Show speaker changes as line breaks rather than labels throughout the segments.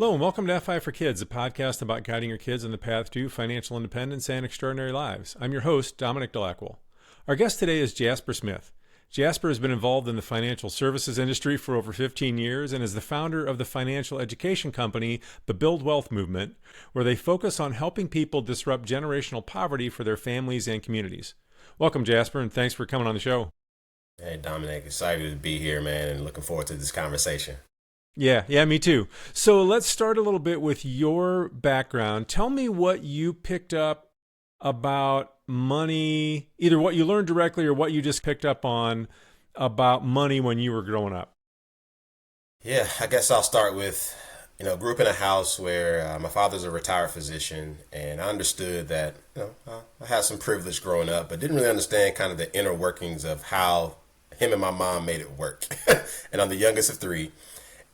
Hello and welcome to FI for Kids, a podcast about guiding your kids on the path to financial independence and extraordinary lives. I'm your host, Dominic DeLaquil. Our guest today is Jasper Smith. Jasper has been involved in the financial services industry for over 15 years and is the founder of the financial education company, the Build Wealth Movement, where they focus on helping people disrupt generational poverty for their families and communities. Welcome, Jasper, and thanks for coming on the show.
Hey, Dominic, excited to be here, man, and looking forward to this conversation.
Yeah, me too. So let's start a little bit with your background. Tell me what you picked up about money, either what you learned directly or what you just picked up on about money when you were growing up.
Yeah, I guess I'll start with, grew up in a house where my father's a retired physician, and I understood that, I had some privilege growing up, but didn't really understand kind of the inner workings of how him and my mom made it work. And I'm the youngest of three.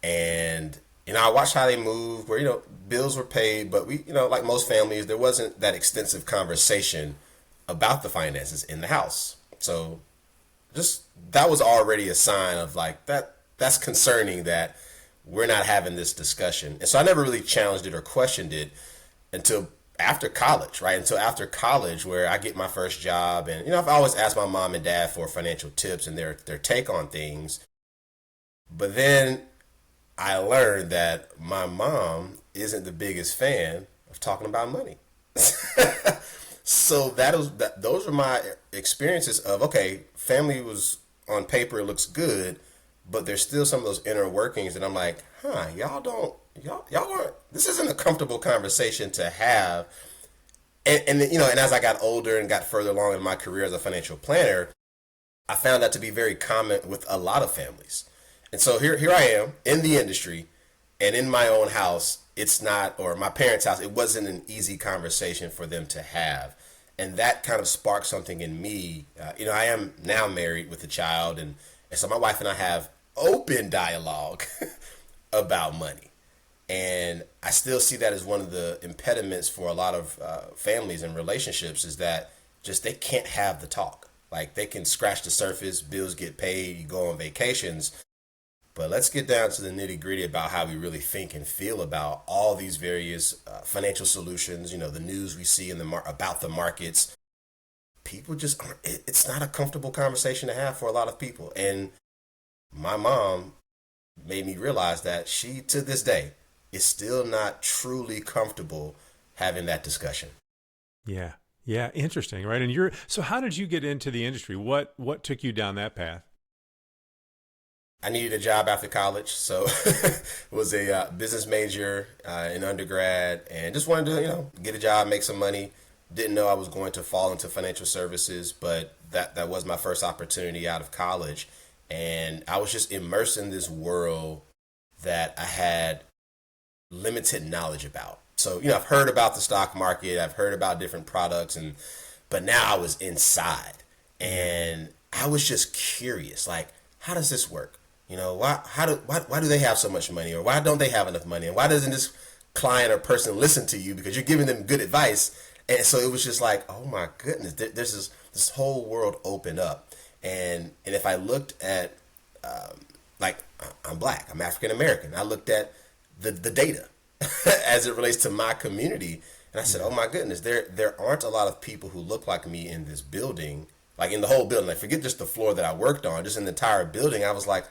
And, I watched how they moved where, bills were paid, but we, like most families, there wasn't that extensive conversation about the finances in the house. So just that was already a sign of like that's concerning that we're not having this discussion. And so I never really challenged it or questioned it until after college, right? Until after college where I get my first job. And, I've always asked my mom and dad for financial tips and their take on things. But then I learned that my mom isn't the biggest fan of talking about money. So those are my experiences of, okay, family was on paper, it looks good, but there's still some of those inner workings that I'm like, y'all aren't, this isn't a comfortable conversation to have. And as I got older and got further along in my career as a financial planner, I found that to be very common with a lot of families. And so here I am in the industry, and in my own house, it's not, or my parents' house, it wasn't an easy conversation for them to have. And that kind of sparked something in me. I am now married with a child, and so my wife and I have open dialogue about money. And I still see that as one of the impediments for a lot of families and relationships is that just they can't have the talk. Like they can scratch the surface, bills get paid, you go on vacations. But let's get down to the nitty gritty about how we really think and feel about all these various financial solutions. The news we see in about the markets. People just aren't. It's not a comfortable conversation to have for a lot of people. And my mom made me realize that she, to this day, is still not truly comfortable having that discussion.
Yeah, interesting, right? And so how did you get into the industry? What took you down that path?
I needed a job after college, so was a business major in undergrad, and just wanted to, get a job, make some money. Didn't know I was going to fall into financial services, but that was my first opportunity out of college, and I was just immersed in this world that I had limited knowledge about. So, I've heard about the stock market, I've heard about different products, but now I was inside, and I was just curious, like, how does this work? Why do they have so much money, or why don't they have enough money, and why doesn't this client or person listen to you because you're giving them good advice? And so it was just like, oh my goodness, there's this whole world opened up, and if I looked at like I'm black, I'm African American, I looked at the data as it relates to my community, and I said, oh my goodness, there aren't a lot of people who look like me in this building. Like in the whole building, like forget just the floor that I worked on, just in the entire building, I was like,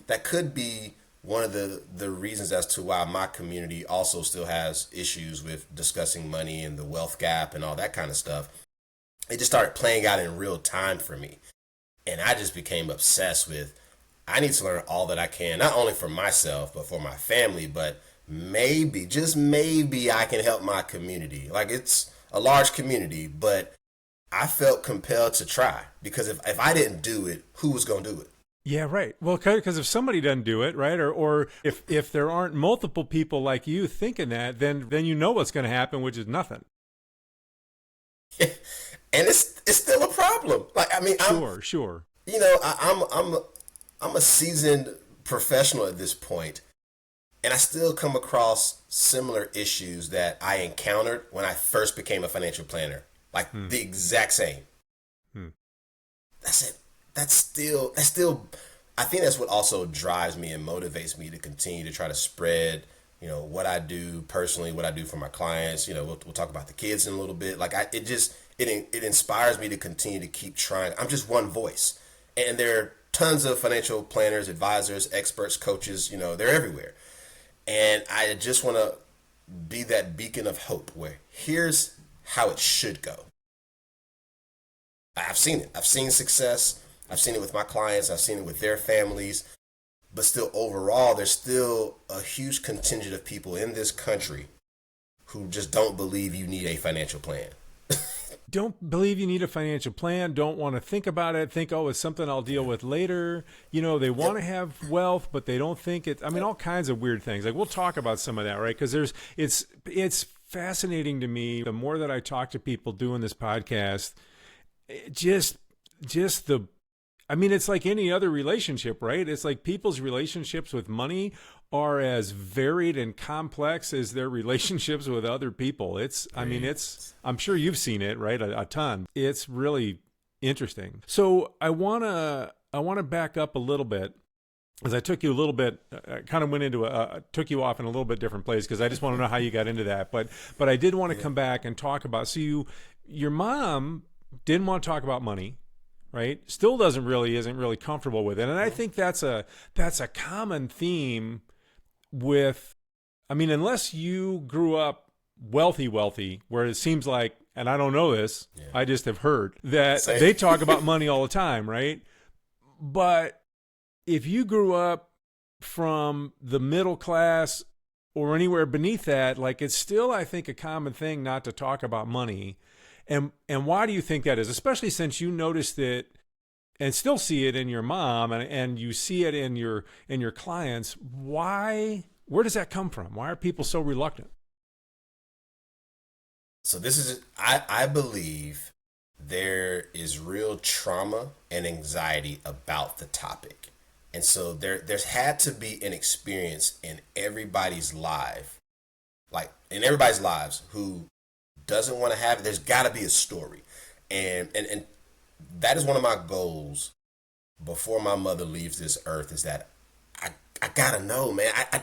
that could be one of the reasons as to why my community also still has issues with discussing money and the wealth gap and all that kind of stuff. It just started playing out in real time for me. And I just became obsessed with, I need to learn all that I can, not only for myself, but for my family, but maybe, just maybe I can help my community. Like it's a large community, but I felt compelled to try because if I didn't do it, who was going to do it?
Yeah, right. Well, because if somebody doesn't do it, right, or if there aren't multiple people like you thinking that, then you know what's going to happen, which is nothing.
And it's still a problem. Like I mean,
Sure.
I'm a seasoned professional at this point, and I still come across similar issues that I encountered when I first became a financial planner. Like the exact same. That's it. That's still, I think that's what also drives me and motivates me to continue to try to spread what I do personally, what I do for my clients. We'll talk about the kids in a little bit. Like it inspires me to continue to keep trying. I'm just one voice, and there are tons of financial planners, advisors, experts, coaches. They're everywhere, and I just want to be that beacon of hope where here's how it should go. I've seen it. I've seen success. I've seen it with my clients. I've seen it with their families. But still, overall, there's still a huge contingent of people in this country who just don't believe you need a financial plan.
Don't believe you need a financial plan, don't want to think about it, think, oh, it's something I'll deal with later. They want to have wealth, but they don't think it. I mean, all kinds of weird things. Like, we'll talk about some of that, right? Because it's fascinating to me. The more that I talk to people doing this podcast, just it's like any other relationship, right? It's like people's relationships with money are as varied and complex as their relationships with other people. I'm sure you've seen it, right? A ton. It's really interesting. So I want to back up a little bit, as I took you a little bit, kind of went into took you off in a little bit different place, because I just want to know how you got into that. But I did want to come back and talk about, so your mom didn't want to talk about money, right? Still isn't really comfortable with it. And I think that's a common theme with, unless you grew up wealthy, where it seems like, and I don't know this, I just have heard that they talk about money all the time, right? But if you grew up from the middle class or anywhere beneath that, like, it's still, I think, a common thing not to talk about money. And why do you think that is? Especially since you noticed it and still see it in your mom, and you see it in your clients. Where does that come from? Why are people so reluctant?
So I believe there is real trauma and anxiety about the topic. And so there's had to be an experience in everybody's life, like in everybody's lives, who doesn't want to have it. There's got to be a story. And that is one of my goals before my mother leaves this earth, is that I gotta know, man. I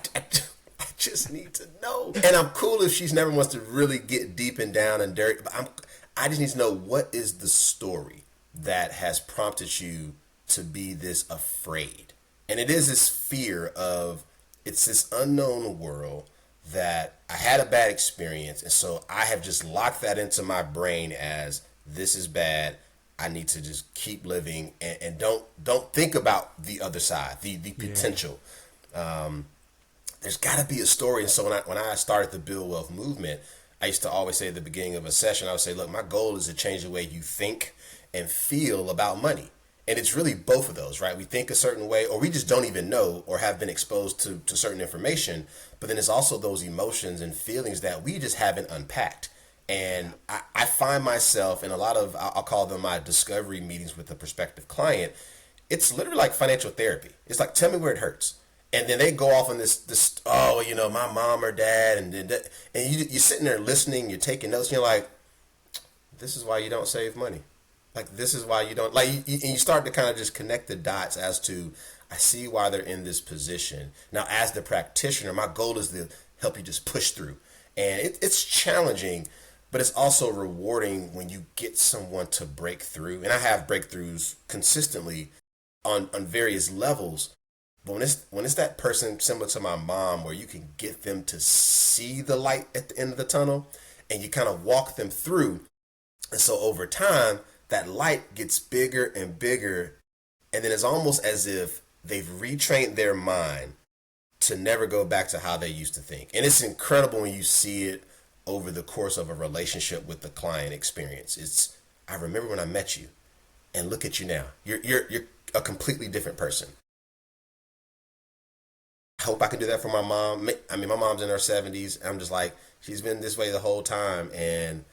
just need to know. And I'm cool if she's never wants to really get deep and down and dirty, but I just need to know, what is the story that has prompted you to be this afraid? And it is this fear of, it's this unknown world that I had a bad experience, and so I have just locked that into my brain as, this is bad. I need to just keep living and don't think about the other side, the potential. There's got to be a story. And so when I started the Build Wealth movement, I used to always say at the beginning of a session, I would say, look, my goal is to change the way you think and feel about money. And it's really both of those, right? We think a certain way, or we just don't even know or have been exposed to certain information. But then it's also those emotions and feelings that we just haven't unpacked. And I find myself in a lot of, I'll call them my discovery meetings with a prospective client. It's literally like financial therapy. It's like, tell me where it hurts. And then they go off on this my mom or dad. And you're sitting there listening, you're taking notes, and you're like, this is why you don't save money. Like, this is why you don't, like, and you start to kind of just connect the dots as to, I see why they're in this position. Now, as the practitioner, my goal is to help you just push through. And it's challenging, but it's also rewarding when you get someone to break through. And I have breakthroughs consistently on various levels. But when it's that person similar to my mom, where you can get them to see the light at the end of the tunnel, and you kind of walk them through. And so over time, that light gets bigger and bigger. And then it's almost as if they've retrained their mind to never go back to how they used to think. And it's incredible when you see it over the course of a relationship with the client experience. I remember when I met you, and look at you now. You're a completely different person. I hope I can do that for my mom. I mean, my mom's in her 70s. I'm just like, she's been this way the whole time, and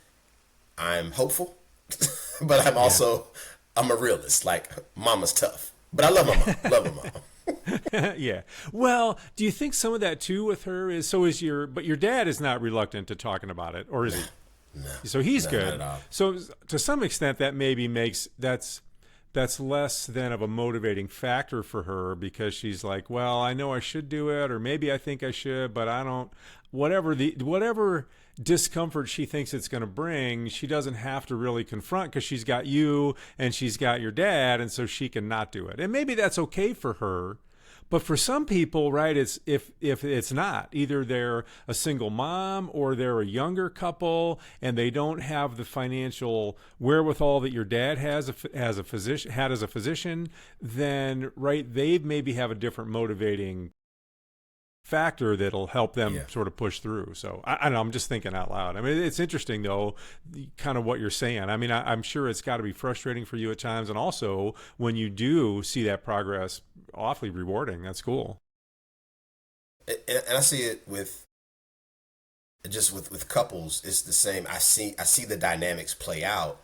I'm hopeful, but I'm a realist. Like, mama's tough, but I love my mom. Love my mom.
Yeah. Well, do you think some of that too with her but your dad is not reluctant to talking about it, or is he?
No.
So he's good.
Not at all.
So to some extent that maybe makes, that's that's less than of a motivating factor for her, because she's like, well, I know I should do it, or maybe I think I should, but I don't. Whatever discomfort she thinks it's going to bring, she doesn't have to really confront, because she's got you and she's got your dad, and so she can not do it. And maybe that's okay for her. But for some people, right, it's if it's not, either they're a single mom or they're a younger couple and they don't have the financial wherewithal that your dad has as a physician, then right, they maybe have a different motivating factor that'll help them sort of push through. So I don't know, I'm just thinking out loud. I mean, it's interesting though, kind of what you're saying. I mean, I'm sure it's got to be frustrating for you at times, and also when you do see that progress, awfully rewarding. That's cool.
And I see it with couples. It's the same. I see the dynamics play out,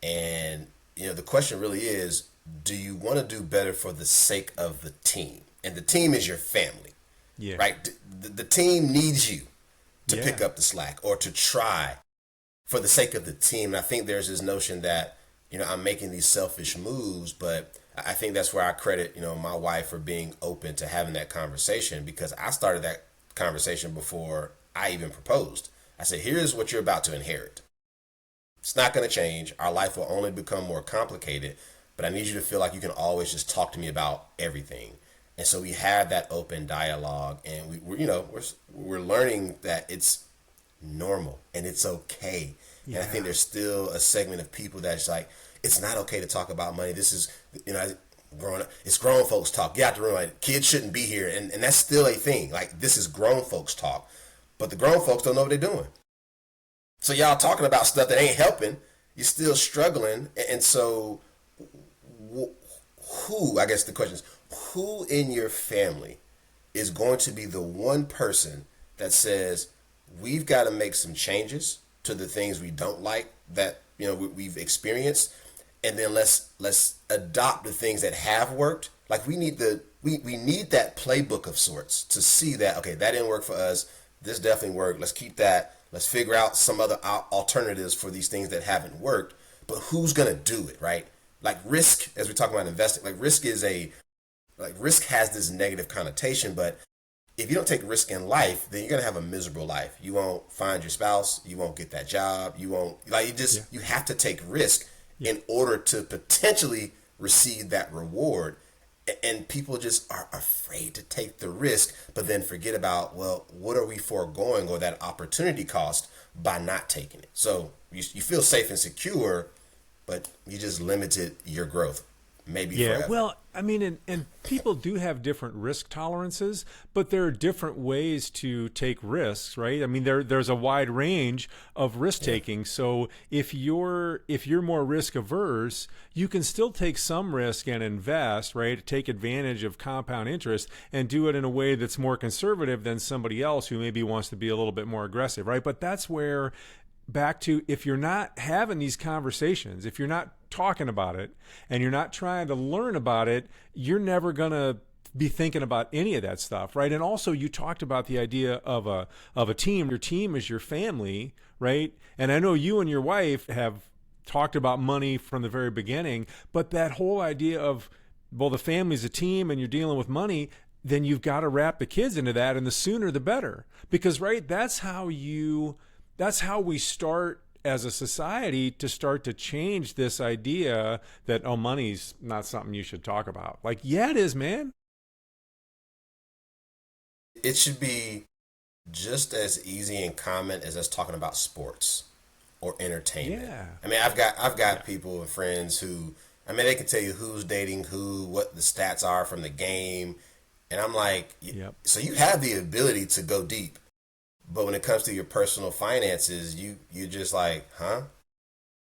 and the question really is, do you want to do better for the sake of the team? And the team is your family. Yeah. Right? The team needs you to pick up the slack, or to try for the sake of the team. And I think there's this notion that, I'm making these selfish moves, but I think that's where I credit, my wife for being open to having that conversation, because I started that conversation before I even proposed. I said, here's what you're about to inherit. It's not going to change. Our life will only become more complicated, but I need you to feel like you can always just talk to me about everything. And so we have that open dialogue, and we're learning that it's normal and it's okay. Yeah. And I think there's still a segment of people that's like, it's not okay to talk about money. This is, growing up, it's grown folks talk. Get out the room. Like, kids shouldn't be here. And that's still a thing. Like, this is grown folks talk. But the grown folks don't know what they're doing. So y'all talking about stuff that ain't helping. You're still struggling. And so who, I guess the question is, who in your family is going to be the one person that says, we've got to make some changes to the things we don't like that, we've experienced, and then let's adopt the things that have worked. Like, we need we need that playbook of sorts to see that, okay, that didn't work for us. This definitely worked. Let's keep that. Let's figure out some other alternatives for these things that haven't worked. But who's going to do it, right? Like, risk, as we talk about investing, like, risk has this negative connotation, but if you don't take risk in life, then you're going to have a miserable life. You won't find your spouse. You won't get that job. You won't, you have to take risk in order to potentially receive that reward. And people just are afraid to take the risk, but then forget about, well, what are we foregoing, or that opportunity cost, by not taking it? So you feel safe and secure, but you just limited your growth. Maybe forever.
Well, I mean, and people do have different risk tolerances, but there are different ways to take risks, right? I mean, there's a wide range of risk taking. So if you're more risk averse, you can still take some risk and invest, right? Take advantage of compound interest and do it in a way that's more conservative than somebody else who maybe wants to be a little bit more aggressive, right? But that's where, back to, if you're not having these conversations, if you're not talking about it and you're not trying to learn about it, you're never going to be thinking about any of that stuff, right? And also, you talked about the idea of a team. Your team is your family, right? And I know you and your wife have talked about money from the very beginning, but that whole idea of, well, the family's a team and you're dealing with money, then you've got to wrap the kids into that, and the sooner the better. Because, right, that's how we start as a society to start to change this idea that, oh, money's not something you should talk about. Like, yeah, it is, man.
It should be just as easy and common as us talking about sports or entertainment. Yeah. I mean, I've got people and friends who, I mean, they can tell you who's dating who, what the stats are from the game. And I'm like, so you have the ability to go deep. But when it comes to your personal finances, you're just like, huh?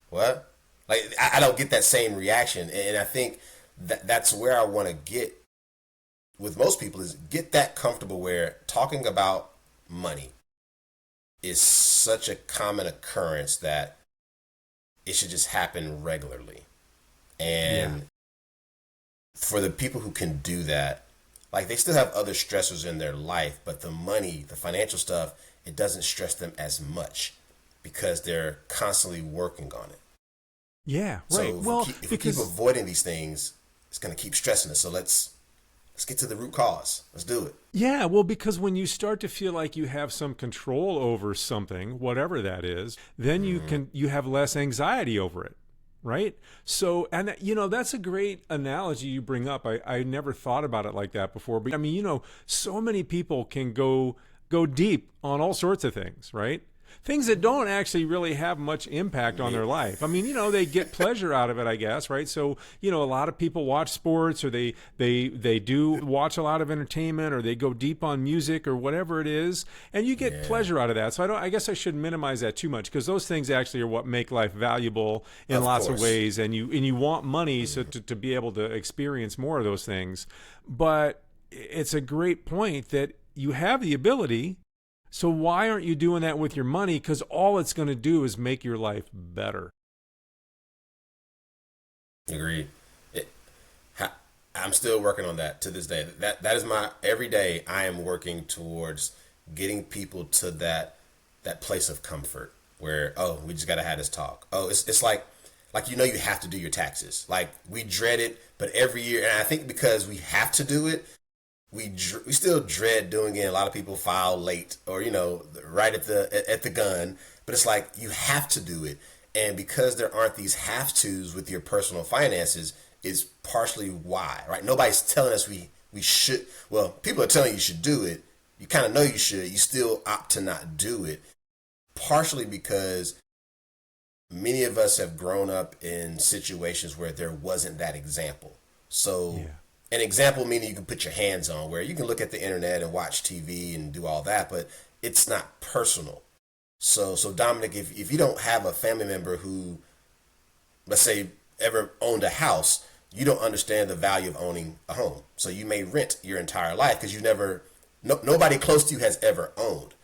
What? Like, I don't get that same reaction. And I think that's where I want to get with most people, is get that comfortable where talking about money is such a common occurrence that it should just happen regularly. And for the people who can do that, like, they still have other stressors in their life, but the money, the financial stuff, it doesn't stress them as much because they're constantly working on it.
Yeah, right.
So
Well,
if we keep avoiding these things, it's going to keep stressing us. So let's get to the root cause. Let's do it.
yeah, well, because when you start to feel like you have some control over something, whatever that is, then you have less anxiety over it, right? So, and that's a great analogy you bring up. I never thought about it like that before, but I mean, so many people can go deep on all sorts of things, right? Things that don't actually really have much impact on their life. I mean, they get pleasure out of it, I guess, right? So, a lot of people watch sports, or they do watch a lot of entertainment, or they go deep on music or whatever it is, and you get pleasure out of that. So I guess I shouldn't minimize that too much, because those things actually are what make life valuable in lots of ways, and you want money so to be able to experience more of those things. But it's a great point that you have the ability. So why aren't you doing that with your money? Because all it's going to do is make your life better.
Agreed. I'm still working on that to this day. That is my every day. I am working towards getting people to that place of comfort where, oh, we just got to have this talk. Oh, it's like you have to do your taxes. Like, we dread it, but every year, and I think because we have to do it, we still dread doing it. A lot of people file late, or right at the gun. But it's like, you have to do it, and because there aren't these have tos with your personal finances, is partially why. Right? Nobody's telling us we should. Well, people are telling you should do it. You kind of know you should. You still opt to not do it, partially because many of us have grown up in situations where there wasn't that example. So. Yeah. An example meaning you can put your hands on, where you can look at the internet and watch TV and do all that, but it's not personal. So Dominic, if you don't have a family member who, let's say, ever owned a house, you don't understand the value of owning a home. So you may rent your entire life because nobody close to you has ever owned.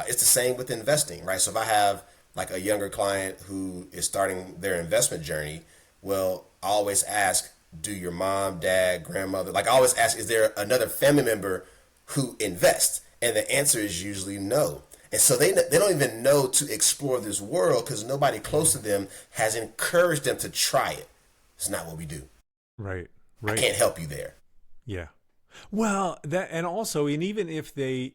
It's the same with investing, right? So if I have like a younger client who is starting their investment journey, well, I always ask, do your mom, dad, grandmother, I always ask, is there another family member who invests? And the answer is usually no. And so they don't even know to explore this world because nobody close to them has encouraged them to try it. It's not what we do.
Right.
I can't help you there.
Yeah. Well, and even if they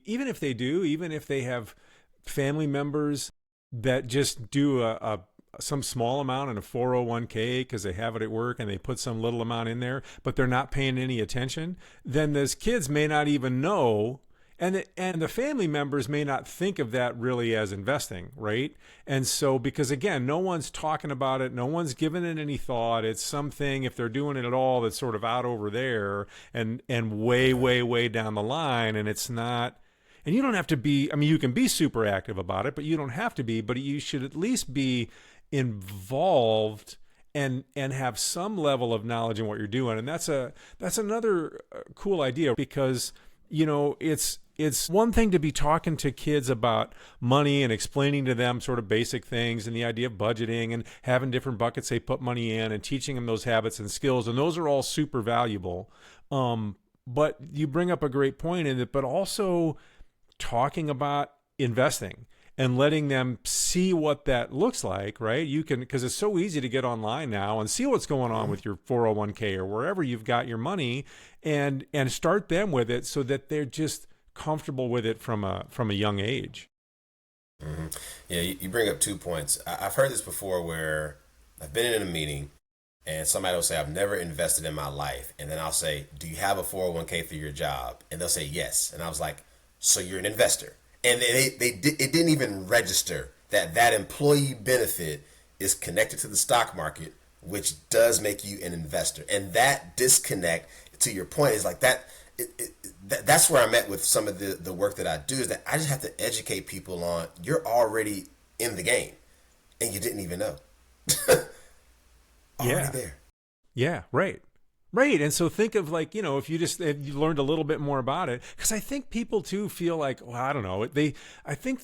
have family members that just do some small amount in a 401k because they have it at work and they put some little amount in there, but they're not paying any attention, then those kids may not even know, and the family members may not think of that really as investing, right? And so, because again, no one's talking about it, no one's giving it any thought. It's something, if they're doing it at all, that's sort of out over there and way, way, way down the line, and it's not. And you don't have to be, you can be super active about it, but you don't have to be, but you should at least be involved and have some level of knowledge in what you're doing. And that's another cool idea, because it's one thing to be talking to kids about money and explaining to them sort of basic things and the idea of budgeting and having different buckets they put money in and teaching them those habits and skills, and those are all super valuable. But you bring up a great point in it, but also talking about investing and letting them see what that looks like, right? You can, because it's so easy to get online now and see what's going on with your 401k or wherever you've got your money, and start them with it so that they're just comfortable with it from a young age.
Mm-hmm. Yeah, you bring up 2 points. I've heard this before, where I've been in a meeting and somebody will say, I've never invested in my life. And then I'll say, do you have a 401k through your job? And they'll say, yes. And I was like, so you're an investor. And it didn't even register that employee benefit is connected to the stock market, which does make you an investor. And that disconnect, to your point, is like that. That's where I'm at with some of the work that I do, is that I just have to educate people on, you're already in the game and you didn't even know. Already there. Yeah,
right. Right. And so think of, like, if you learned a little bit more about it, because I think people too feel like, well, I don't know. I think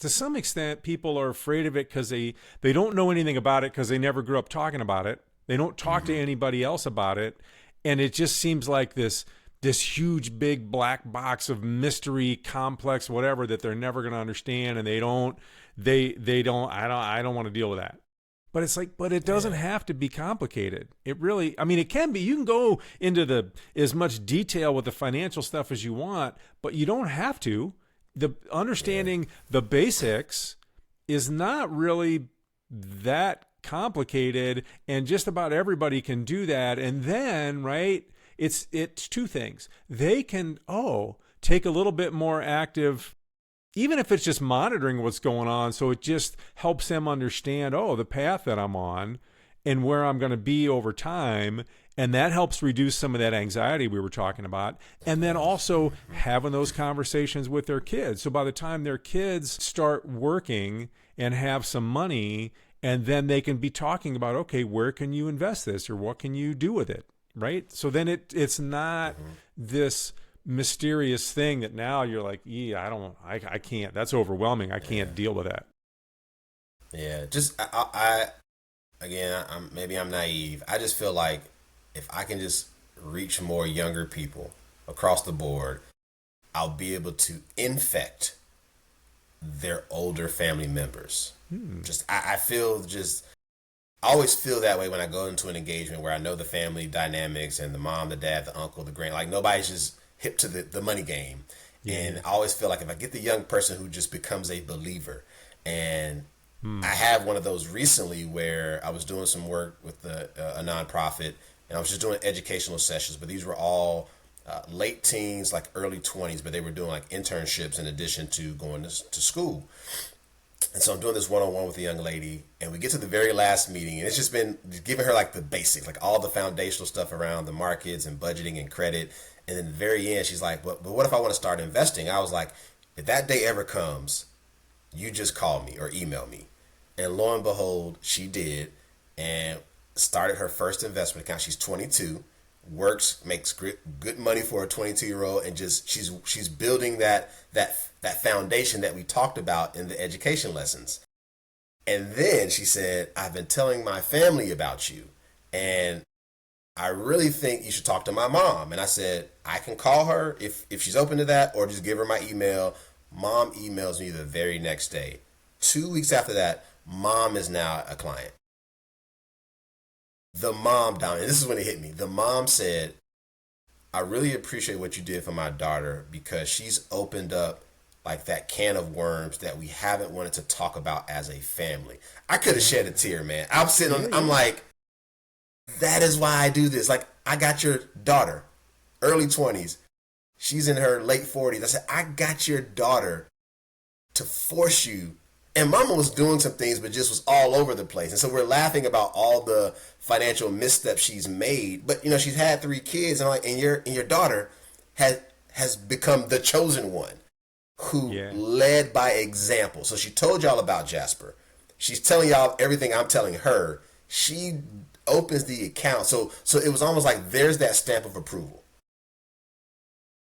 to some extent people are afraid of it because they don't know anything about it, because they never grew up talking about it. They don't talk to anybody else about it. And it just seems like this huge, big black box of mystery, complex, whatever, that they're never going to understand. And I don't want to deal with that. But it's like, but it doesn't have to be complicated. It really, I mean, it can be. You can go into as much detail with the financial stuff as you want, but you don't have to. The understanding the basics is not really that complicated, and just about everybody can do that. And then, right, it's two things. They can, take a little bit more active, even if it's just monitoring what's going on, so it just helps them understand, the path that I'm on and where I'm going to be over time. And that helps reduce some of that anxiety we were talking about. And then also having those conversations with their kids. So by the time their kids start working and have some money, and then they can be talking about, okay, where can you invest this, or what can you do with it, right? So then it's not this mysterious thing that now you're like, I can't, that's overwhelming. I can't deal with that.
Yeah. Just, maybe I'm naive. I just feel like if I can just reach more younger people across the board, I'll be able to infect their older family members. I always feel that way when I go into an engagement where I know the family dynamics and the mom, the dad, the uncle, the grand, like nobody's just hip to the money game. Yeah. And I always feel like if I get the young person who just becomes a believer, and I have one of those recently where I was doing some work with a nonprofit, and I was just doing educational sessions, but these were all late teens, like early 20s, but they were doing like internships in addition to going to school. And so I'm doing this one-on-one with a young lady, and we get to the very last meeting, and it's just been giving her like the basics, like all the foundational stuff around the markets and budgeting and credit. And then at the very end, she's like, but what if I want to start investing? I was like, if that day ever comes, you just call me or email me. And lo and behold, she did, and started her first investment account. She's 22, works, makes good money for a 22-year-old, and just she's building that foundation that we talked about in the education lessons. And then she said, I've been telling my family about you, and I really think you should talk to my mom. And I said, I can call her if she's open to that, or just give her my email. Mom emails me the very next day. 2 weeks after that, mom is now a client. The mom, and this is when it hit me. The mom said, I really appreciate what you did for my daughter, because she's opened up like that can of worms that we haven't wanted to talk about as a family. I could have shed a tear, man. I'm like, that is why I do this. Like, I got your daughter, early 20s. She's in her late 40s. I said, I got your daughter to force you. And mama was doing some things, but just was all over the place. And so we're laughing about all the financial missteps she's made. But, she's had 3 kids, and your daughter has become the chosen one who led by example. So she told y'all about Jasper. She's telling y'all everything I'm telling her. She opens the account. So it was almost like there's that stamp of approval.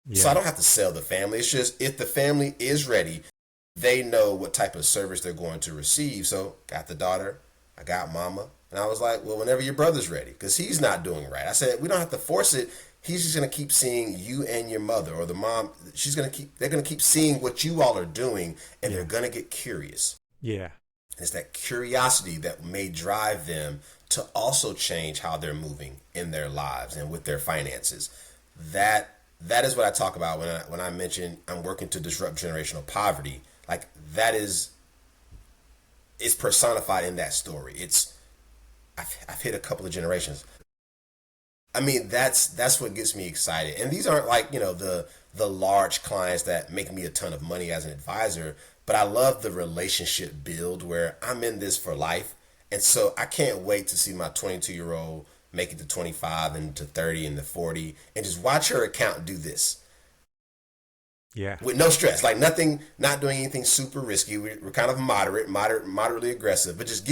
Yeah. So I don't have to sell the family. It's just if the family is ready, they know what type of service they're going to receive. So got the daughter, I got mama. And I was like, well, whenever your brother's ready, because he's not doing right. I said, we don't have to force it. He's just going to keep seeing you and your mother, or the mom. They're going to keep seeing what you all are doing, and they're going to get curious. Yeah. It's that curiosity that may drive them to also change how they're moving in their lives and with their finances. That is what I talk about when I mention I'm working to disrupt generational poverty. Like, that is personified in that story. I've hit a couple of generations. I mean, that's what gets me excited. And these aren't like, the large clients that make me a ton of money as an advisor, but I love the relationship build where I'm in this for life. And so I can't wait to see my 22-year-old make it to 25 and to 30 and to 40 and just watch her account do this. Yeah. With no stress, like nothing, not doing anything super risky. We're kind of moderately aggressive, but just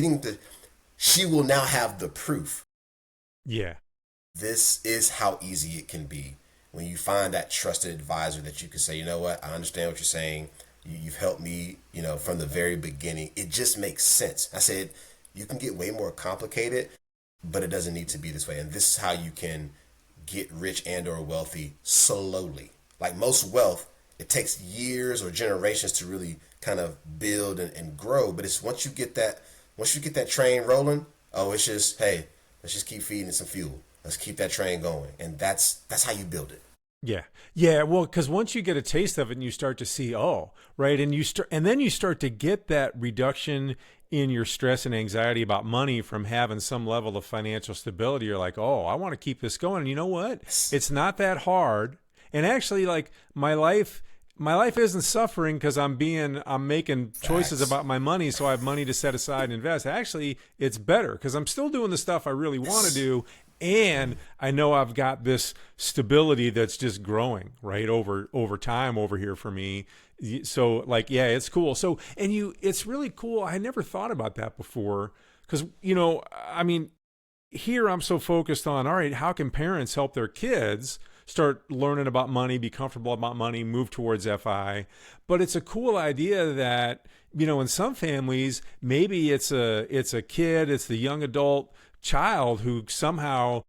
she will now have the proof. Yeah. This is how easy it can be when you find that trusted advisor that you can say, you know what, I understand what you're saying. You've helped me, from the very beginning. It just makes sense. I said, you can get way more complicated, but it doesn't need to be this way. And this is how you can get rich and or wealthy slowly. Like most wealth, it takes years or generations to really kind of build and grow. But it's once you get that Once you get that train rolling, oh, it's just, hey, let's just keep feeding it some fuel. Let's keep that train going. And that's how you build it.
Yeah. Yeah. Well, because once you get a taste of it and you start to see, oh, right. And then you start to get that reduction in your stress and anxiety about money from having some level of financial stability. You're like, oh, I want to keep this going. And you know what? It's not that hard. And actually, like, my life isn't suffering because I'm making choices about my money, so I have money to set aside and invest. Actually, it's better because I'm still doing the stuff I really want to do, and I know I've got this stability that's just growing, right, over time over here for me. So, like, yeah, it's cool. So, it's really cool. I never thought about that before because, I mean, here I'm so focused on, all right, how can parents help their kids start learning about money, be comfortable about money, move towards FI. But it's a cool idea that, in some families, maybe it's a kid, it's the young adult child who somehow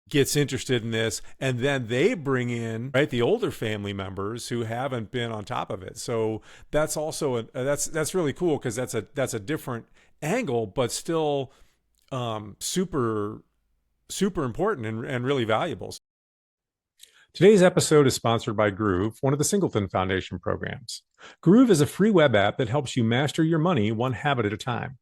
gets interested in this, and then they bring in, right, the older family members who haven't been on top of it. So that's also that's really cool because that's a different angle, but still super important and really valuable. Today's episode is sponsored by Groove, one of the Singleton Foundation programs. Groove is a free web app that helps you master your money one habit at a time.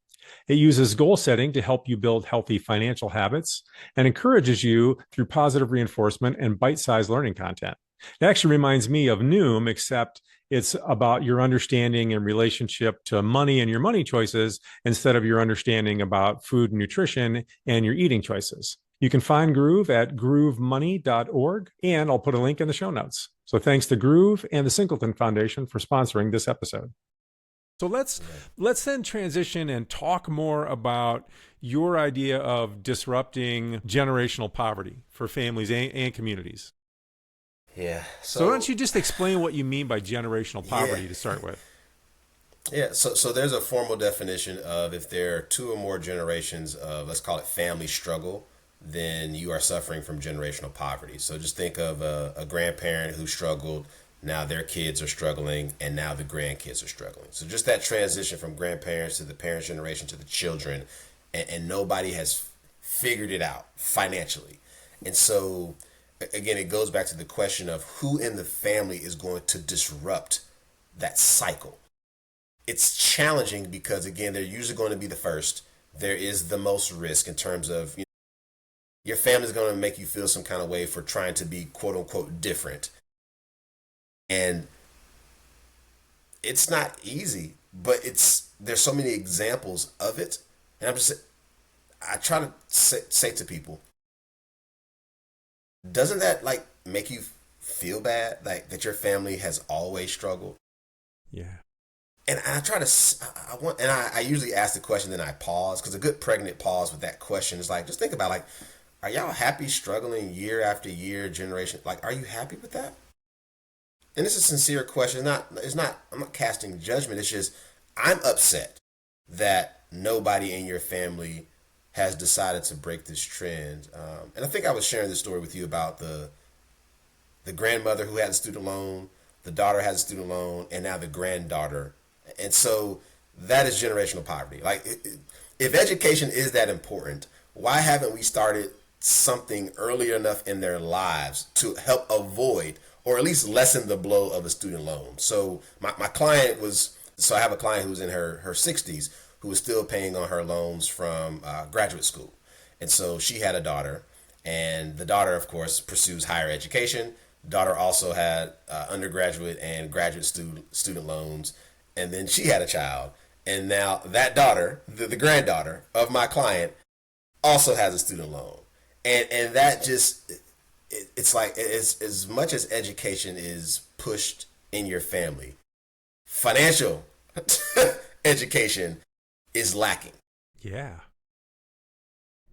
It uses goal setting to help you build healthy financial habits and encourages you through positive reinforcement and bite-sized learning content. It actually reminds me of Noom, except it's about your understanding and relationship to money and your money choices instead of your understanding about food and nutrition and your eating choices. You can find Groove at groovemoney.org, and I'll put a link in the show notes. So thanks to Groove and the Singleton Foundation for sponsoring this episode. So let's then transition and talk more about your idea of disrupting generational poverty for families and communities.
Yeah.
So why don't you just explain what you mean by generational poverty to start with?
Yeah, so there's a formal definition of if there are two or more generations of, let's call it family struggle, then you are suffering from generational poverty. So just think of a grandparent who struggled, now their kids are struggling, and now the grandkids are struggling. So just that transition from grandparents to the parents' generation to the children, and nobody has figured it out financially. And so, again, it goes back to the question of who in the family is going to disrupt that cycle. It's challenging because, again, they're usually going to be the first. There is the most risk in terms of, your family's going to make you feel some kind of way for trying to be quote unquote different. And it's not easy, but there's so many examples of it. And I try to say to people, doesn't that like make you feel bad, like that your family has always struggled?
Yeah.
And I try to, I usually ask the question, then I pause, because a good pregnant pause with that question is like, just think about, like, are y'all happy struggling year after year, generation? Like, are you happy with that? And it's a sincere question. I'm not casting judgment. It's just, I'm upset that nobody in your family has decided to break this trend. And I think I was sharing this story with you about the grandmother who had a student loan, the daughter has a student loan, and now the granddaughter. And so that is generational poverty. Like, if education is that important, why haven't we started something earlier enough in their lives to help avoid or at least lessen the blow of a student loan? So my client I have a client who's in her 60s who is still paying on her loans from graduate school. And so she had a daughter, and the daughter, of course, pursues higher education. Daughter also had undergraduate and graduate student loans. And then she had a child. And now that daughter, the granddaughter of my client, also has a student loan. And that just, it's like, as much as education is pushed in your family, financial education is lacking.
Yeah.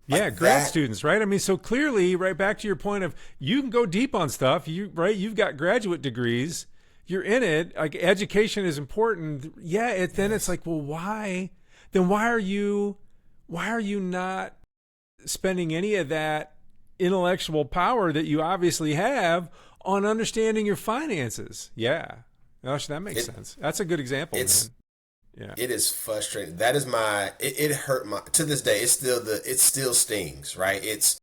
Yeah, grad students, right? I mean, so clearly, right back to your point of, you can go deep on stuff, you've got graduate degrees, you're in it, like, education is important. Yeah, then it's like, well, why are you not spending any of that intellectual power that you obviously have on understanding your finances? Yeah. Gosh, that makes sense. That's a good example, man. Yeah.
It is frustrating. That is it hurt my, to this day, it still stings, right?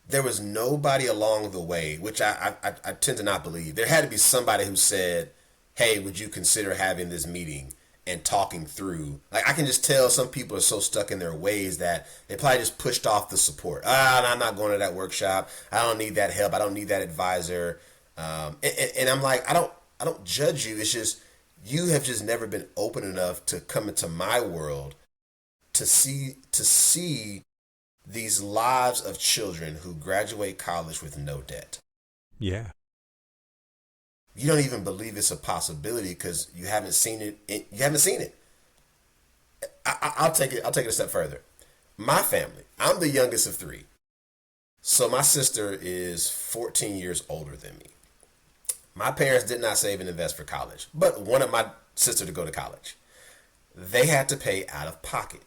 There was nobody along the way, which I tend to not believe. There had to be somebody who said, hey, would you consider having this meeting and talking through? Like, I can just tell some people are so stuck in their ways that they probably just pushed off the support. I'm not going to that workshop. I don't need that help. I don't need that advisor. And I'm like, I don't judge you. It's just, you have just never been open enough to come into my world to see these lives of children who graduate college with no debt.
Yeah.
You don't even believe it's a possibility because you haven't seen it. You haven't seen it. I'll take it a step further. My family, I'm the youngest of three. So my sister is 14 years older than me. My parents did not save and invest for college, but wanted my sister to go to college. They had to pay out of pocket.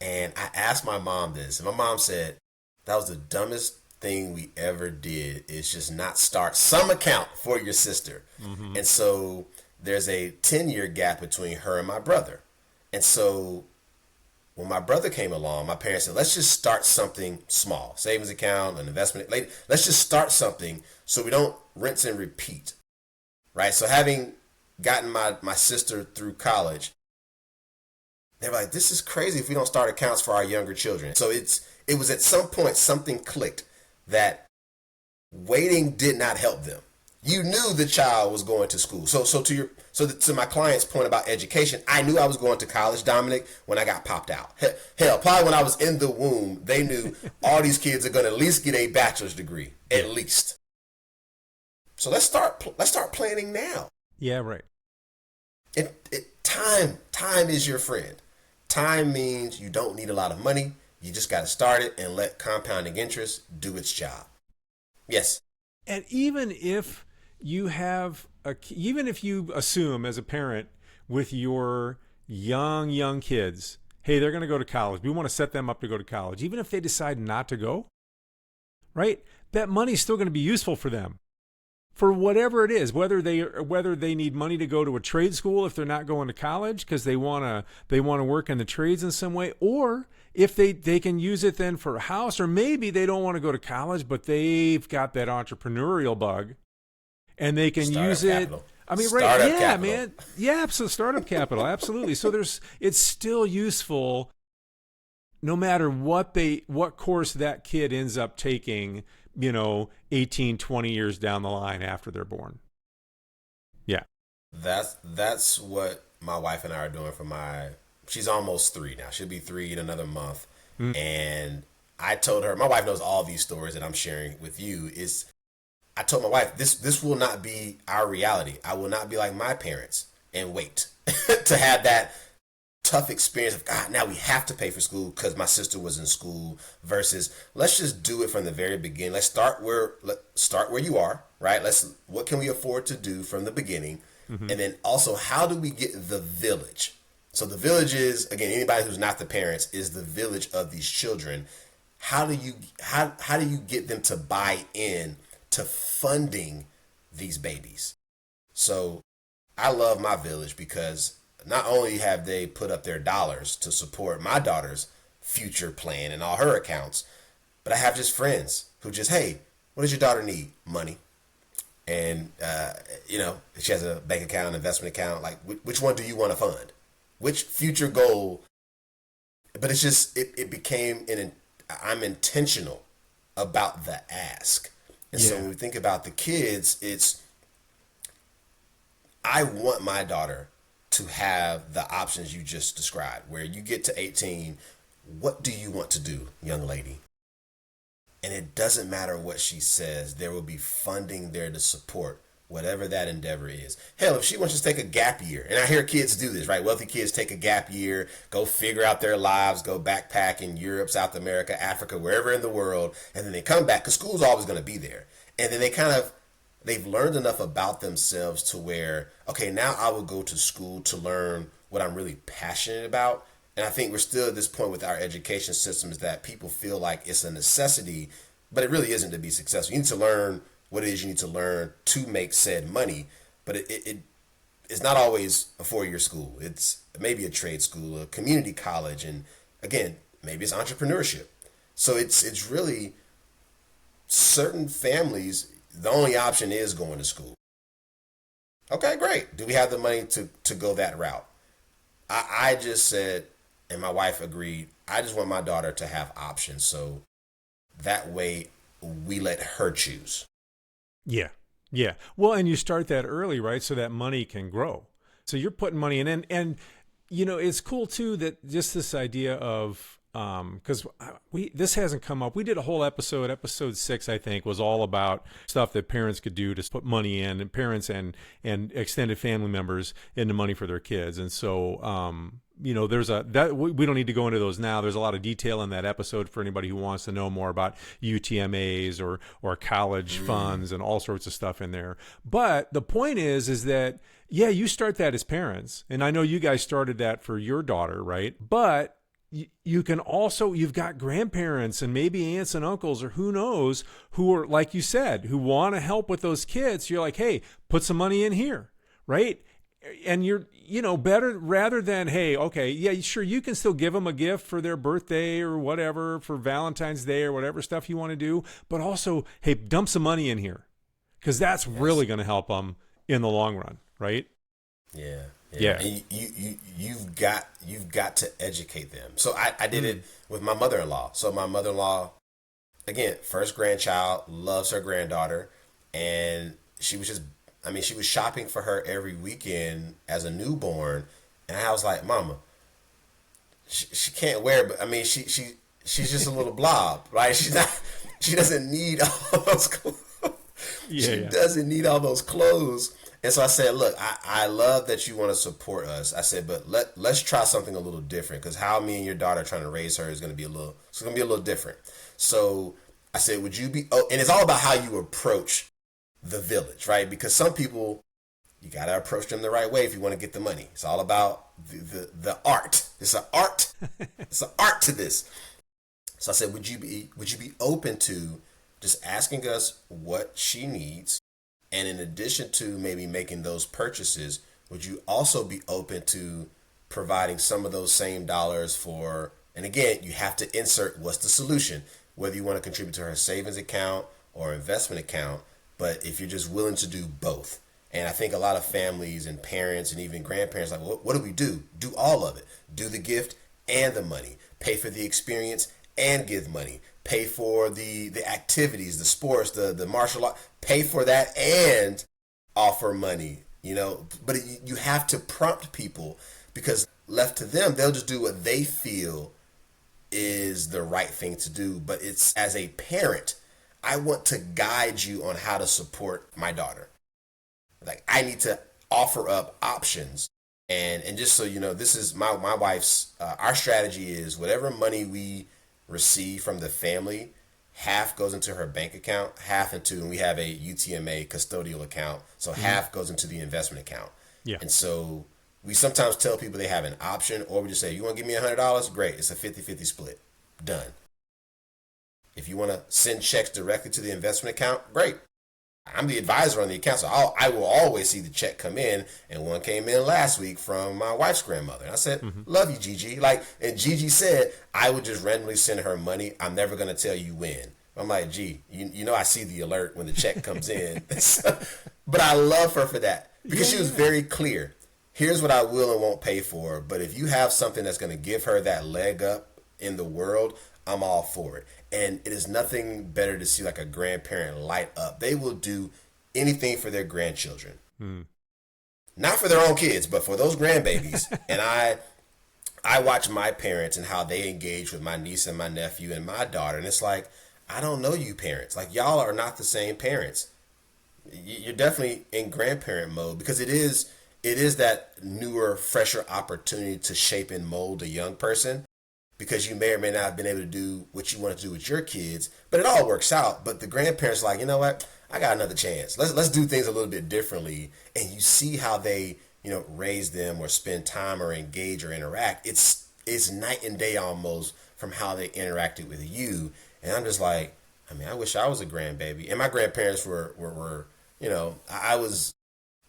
And I asked my mom this, and my mom said, that was the dumbest thing we ever did, is just not start some account for your sister. Mm-hmm. And so there's a 10-year gap between her and my brother. And so when my brother came along, my parents said, let's just start something small, savings account, an investment. Let's just start something so we don't rinse and repeat, right? So having gotten my sister through college, they're like, this is crazy if we don't start accounts for our younger children. So it was at some point something clicked that waiting did not help them. You knew the child was going to school. So to my client's point about education, I knew I was going to college, Dominic, when I got popped out. Hell, probably when I was in the womb, they knew all these kids are going to at least get a bachelor's degree, at least. So let's start planning now.
Yeah, right.
Time is your friend. Time means you don't need a lot of money. You just got to start it and let compounding interest do its job. Yes.
And even if you assume as a parent with your young kids, hey, they're going to go to college. We want to set them up to go to college. Even if they decide not to go, right? That money's still going to be useful for them. For whatever it is, whether they need money to go to a trade school if they're not going to college because they want to work in the trades in some way, or if they can use it then for a house, or maybe they don't want to go to college but they've got that entrepreneurial bug and they can use it. I mean, right? Yeah, capital. Man. Yeah, so startup capital, absolutely. So it's still useful no matter what course that kid ends up taking, 18, 20 years down the line after they're born. Yeah.
That's what my wife and I are doing for she's almost 3 now. She'll be 3 in another month. Mm. And I told her, my wife knows all these stories that I'm sharing with you, I told my wife, this will not be our reality. I will not be like my parents and wait to have that tough experience of, God, now we have to pay for school because my sister was in school, versus let's just do it from the very beginning. Let's start where you are, right? What can we afford to do from the beginning? Mm-hmm. And then also, how do we get the village? So the village is, again, anybody who's not the parents is the village of these children. How do you get them to buy in to funding these babies? So I love my village because not only have they put up their dollars to support my daughter's future plan and all her accounts, but I have just friends who just, hey, what does your daughter need? Money. And, she has a bank account, investment account. Like, which one do you want to fund? Which future goal? But it's just, it became, I'm intentional about the ask. And so when we think about the kids, I want my daughter to have the options you just described, where you get to 18, what do you want to do, young lady? And it doesn't matter what she says, there will be funding there to support whatever that endeavor is. Hell, if she wants to take a gap year, and I hear kids do this, right? Wealthy kids take a gap year, go figure out their lives, go backpack in Europe, South America, Africa, wherever in the world, and then they come back, because school's always going to be there. And then they've learned enough about themselves to where, okay, now I will go to school to learn what I'm really passionate about. And I think we're still at this point with our education systems that people feel like it's a necessity, but it really isn't to be successful. You need to learn what it is you need to learn to make said money. But it's not always a 4-year school. It's maybe a trade school, a community college, and again, maybe it's entrepreneurship. So it's really certain families, the only option is going to school. Okay, great. Do we have the money to go that route? I just said, and my wife agreed, I just want my daughter to have options. So that way we let her choose.
Yeah. Yeah. Well, and you start that early, right? So that money can grow. So you're putting money in. And it's cool too that just this idea of, because this hasn't come up. We did a whole episode 6, I think, was all about stuff that parents could do to put money in, and parents and extended family members into money for their kids. And so, there's we don't need to go into those now. There's a lot of detail in that episode for anybody who wants to know more about UTMAs or college funds and all sorts of stuff in there. But the point is that, yeah, you start that as parents. And I know you guys started that for your daughter, right? But you can also, you've got grandparents and maybe aunts and uncles or who knows, who are, like you said, who want to help with those kids. You're like, hey, put some money in here, right? And you're, better rather than, hey, okay, yeah, sure, you can still give them a gift for their birthday or whatever, for Valentine's Day or whatever stuff you want to do. But also, hey, dump some money in here, because that's really going to help them in the long run, right?
Yeah. Yeah. And you've got to educate them. So I did it with my mother-in-law. So my mother-in-law, again, first grandchild, loves her granddaughter, and she was shopping for her every weekend as a newborn, and I was like, Mama, she can't wear, but she's just a little blob, right? She doesn't need all those clothes. Doesn't need all those clothes. And so I said, look, I love that you want to support us. I said, but let's try something a little different, because how me and your daughter are trying to raise her is going to be a little different. So I said, would you be, and it's all about how you approach the village, right? Because some people, you got to approach them the right way if you want to get the money. It's all about the art. It's an art. It's an art to this. So I said, would you be open to just asking us what she needs? And in addition to maybe making those purchases, would you also be open to providing some of those same dollars for, and again, you have to insert what's the solution, whether you want to contribute to her savings account or investment account, but if you're just willing to do both. And I think a lot of families and parents and even grandparents like, well, what do we do? Do all of it. Do the gift and the money. Pay for the experience and give money. Pay for the activities, the sports, the martial art. Pay for that and offer money, But you have to prompt people, because left to them, they'll just do what they feel is the right thing to do. But it's, as a parent, I want to guide you on how to support my daughter. Like, I need to offer up options. And just so you know, this is my wife's, our strategy is whatever money we receive from the family, half goes into her bank account, and we have a UTMA custodial account. So half goes into the investment account. Yeah. And so we sometimes tell people they have an option, or we just say, you want to give me $100? Great. It's a 50-50 split. Done. If you want to send checks directly to the investment account, great. I'm the advisor on the account, so I will always see the check come in. And one came in last week from my wife's grandmother. And I said, love you, Gigi. And Gigi said, I would just randomly send her money. I'm never going to tell you when. I'm like, gee, I see the alert when the check comes in. But I love her for that, because she was very clear. Here's what I will and won't pay for. But if you have something that's going to give her that leg up in the world, I'm all for it. And it is nothing better to see like a grandparent light up. They will do anything for their grandchildren. Not for their own kids, but for those grandbabies. And I watch my parents and how they engage with my niece and my nephew and my daughter. And it's like, I don't know you parents. Like, y'all are not the same parents. You're definitely in grandparent mode, because it is that newer, fresher opportunity to shape and mold a young person, because you may or may not have been able to do what you want to do with your kids, but it all works out. But the grandparents are like, you know what? I got another chance. Let's do things a little bit differently. And you see how they, raise them or spend time or engage or interact. It's night and day almost from how they interacted with you. And I'm just like, I wish I was a grandbaby. And my grandparents were I was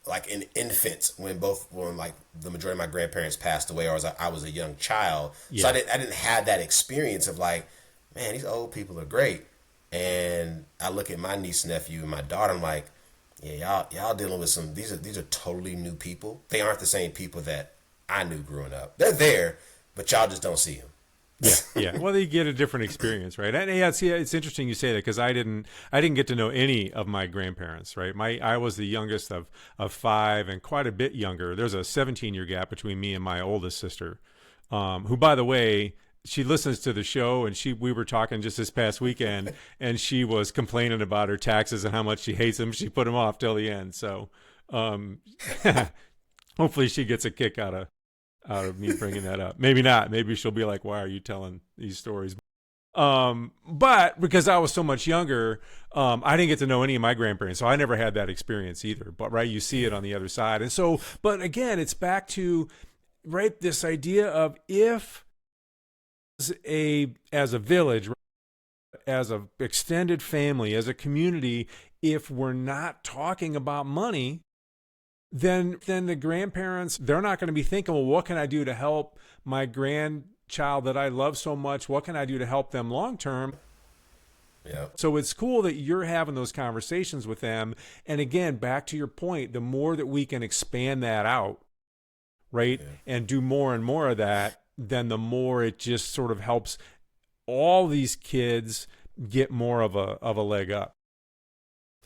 like an infant when like the majority of my grandparents passed away, or I was a young child. So
Yeah.
I didn't have that experience of like, man, these old people are great. And I look at my niece, nephew, and my daughter. I'm like, yeah, y'all dealing with these are totally new people. They aren't the same people that I knew growing up. They're there, but y'all just don't see them.
Yeah, yeah. Well, they get a different experience, right? And yeah, it's interesting you say that because I didn't get to know any of my grandparents, right? I was the youngest of five and quite a bit younger. There's a 17-year gap between me and my oldest sister, who, by the way, she listens to the show, and we were talking just this past weekend, and she was complaining about her taxes and how much she hates them. She put them off till the end. So, um, hopefully, she gets a kick out of me bringing that up. Maybe not. Maybe she'll be like, "Why are you telling these stories?" But because I was so much younger, I didn't get to know any of my grandparents, so I never had that experience either. But right, you see it on the other side, and so, but again, it's back to right this idea of if as a village, as a extended family, as a community, if we're not talking about money, then the grandparents, they're not going to be thinking, well, what can I do to help my grandchild that I love so much? What can I do to help them long term?
Yeah.
So it's cool that you're having those conversations with them. And again, back to your point, the more that we can expand that out, right, and do more and more of that, then the more it just sort of helps all these kids get more of a leg up.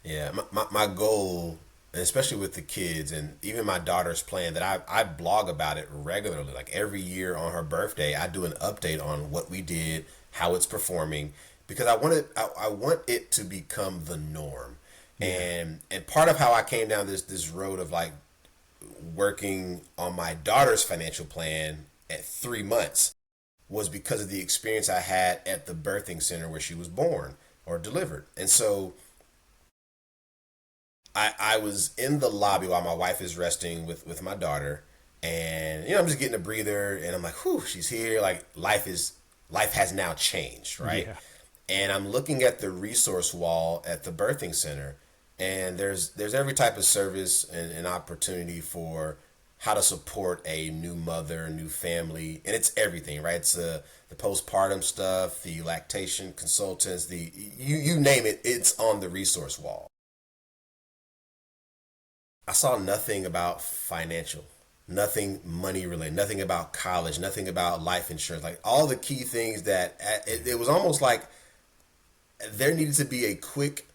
Yeah. My goal, and especially with the kids and even my daughter's plan, that I blog about it regularly. Like every year on her birthday, I do an update on what we did, how it's performing, because I want it to become the norm. And part of how I came down this road of like working on my daughter's financial plan at 3 months was because of the experience I had at the birthing center where she was born or delivered. And so I was in the lobby while my wife is resting with my daughter, and I'm just getting a breather, and I'm like, whew, she's here. Like life has now changed, right?
Yeah.
And I'm looking at the resource wall at the birthing center, and there's every type of service and opportunity for how to support a new mother, a new family, and it's everything, right? It's the postpartum stuff, the lactation consultants, the you name it, it's on the resource wall. I saw nothing about financial, nothing money related, nothing about college, nothing about life insurance, like all the key things that it was almost like there needed to be a quick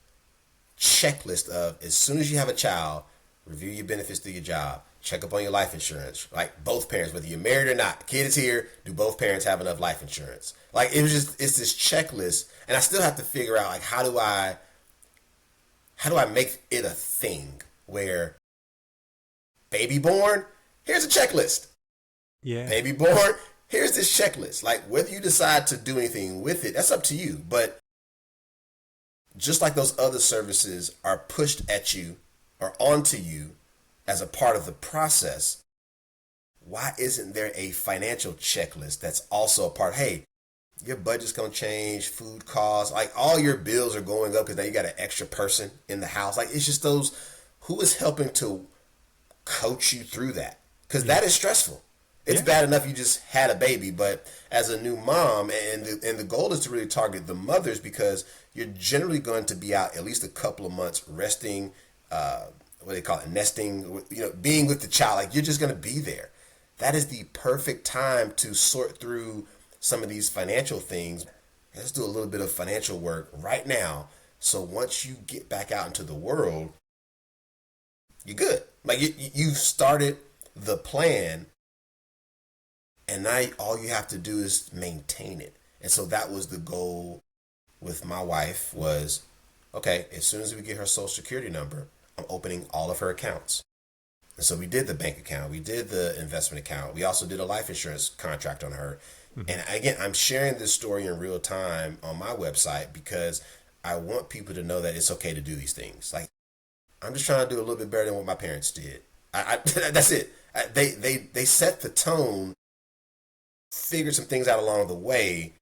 checklist of as soon as you have a child, review your benefits through your job, check up on your life insurance, like both parents, whether you're married or not, kid is here, do both parents have enough life insurance? Like it's this checklist, and I still have to figure out like how do I make it a thing where baby born, here's a checklist.
Yeah.
Baby born, here's this checklist. Like whether you decide to do anything with it, that's up to you. But just like those other services are pushed at you or onto you as a part of the process, why isn't there a financial checklist that's also a part? Hey, your budget's going to change, food costs, like all your bills are going up because now you got an extra person in the house. Like it's just those, who is helping to coach you through that, because that is stressful. It's bad enough you just had a baby, but as a new mom, and the goal is to really target the mothers, because you're generally going to be out at least a couple of months resting, what do they call it, nesting, being with the child. Like you're just going to be there. That is the perfect time to sort through some of these financial things. Let's do a little bit of financial work right now, so once you get back out into the world, you're good. Like you've started the plan, and now all you have to do is maintain it. And so that was the goal with my wife was, okay, as soon as we get her social security number, I'm opening all of her accounts. And so we did the bank account, we did the investment account, we also did a life insurance contract on her. Mm-hmm. And again, I'm sharing this story in real time on my website because I want people to know that it's okay to do these things. Like, I'm just trying to do a little bit better than what my parents did. That's it. They set the tone, figured some things out along the way,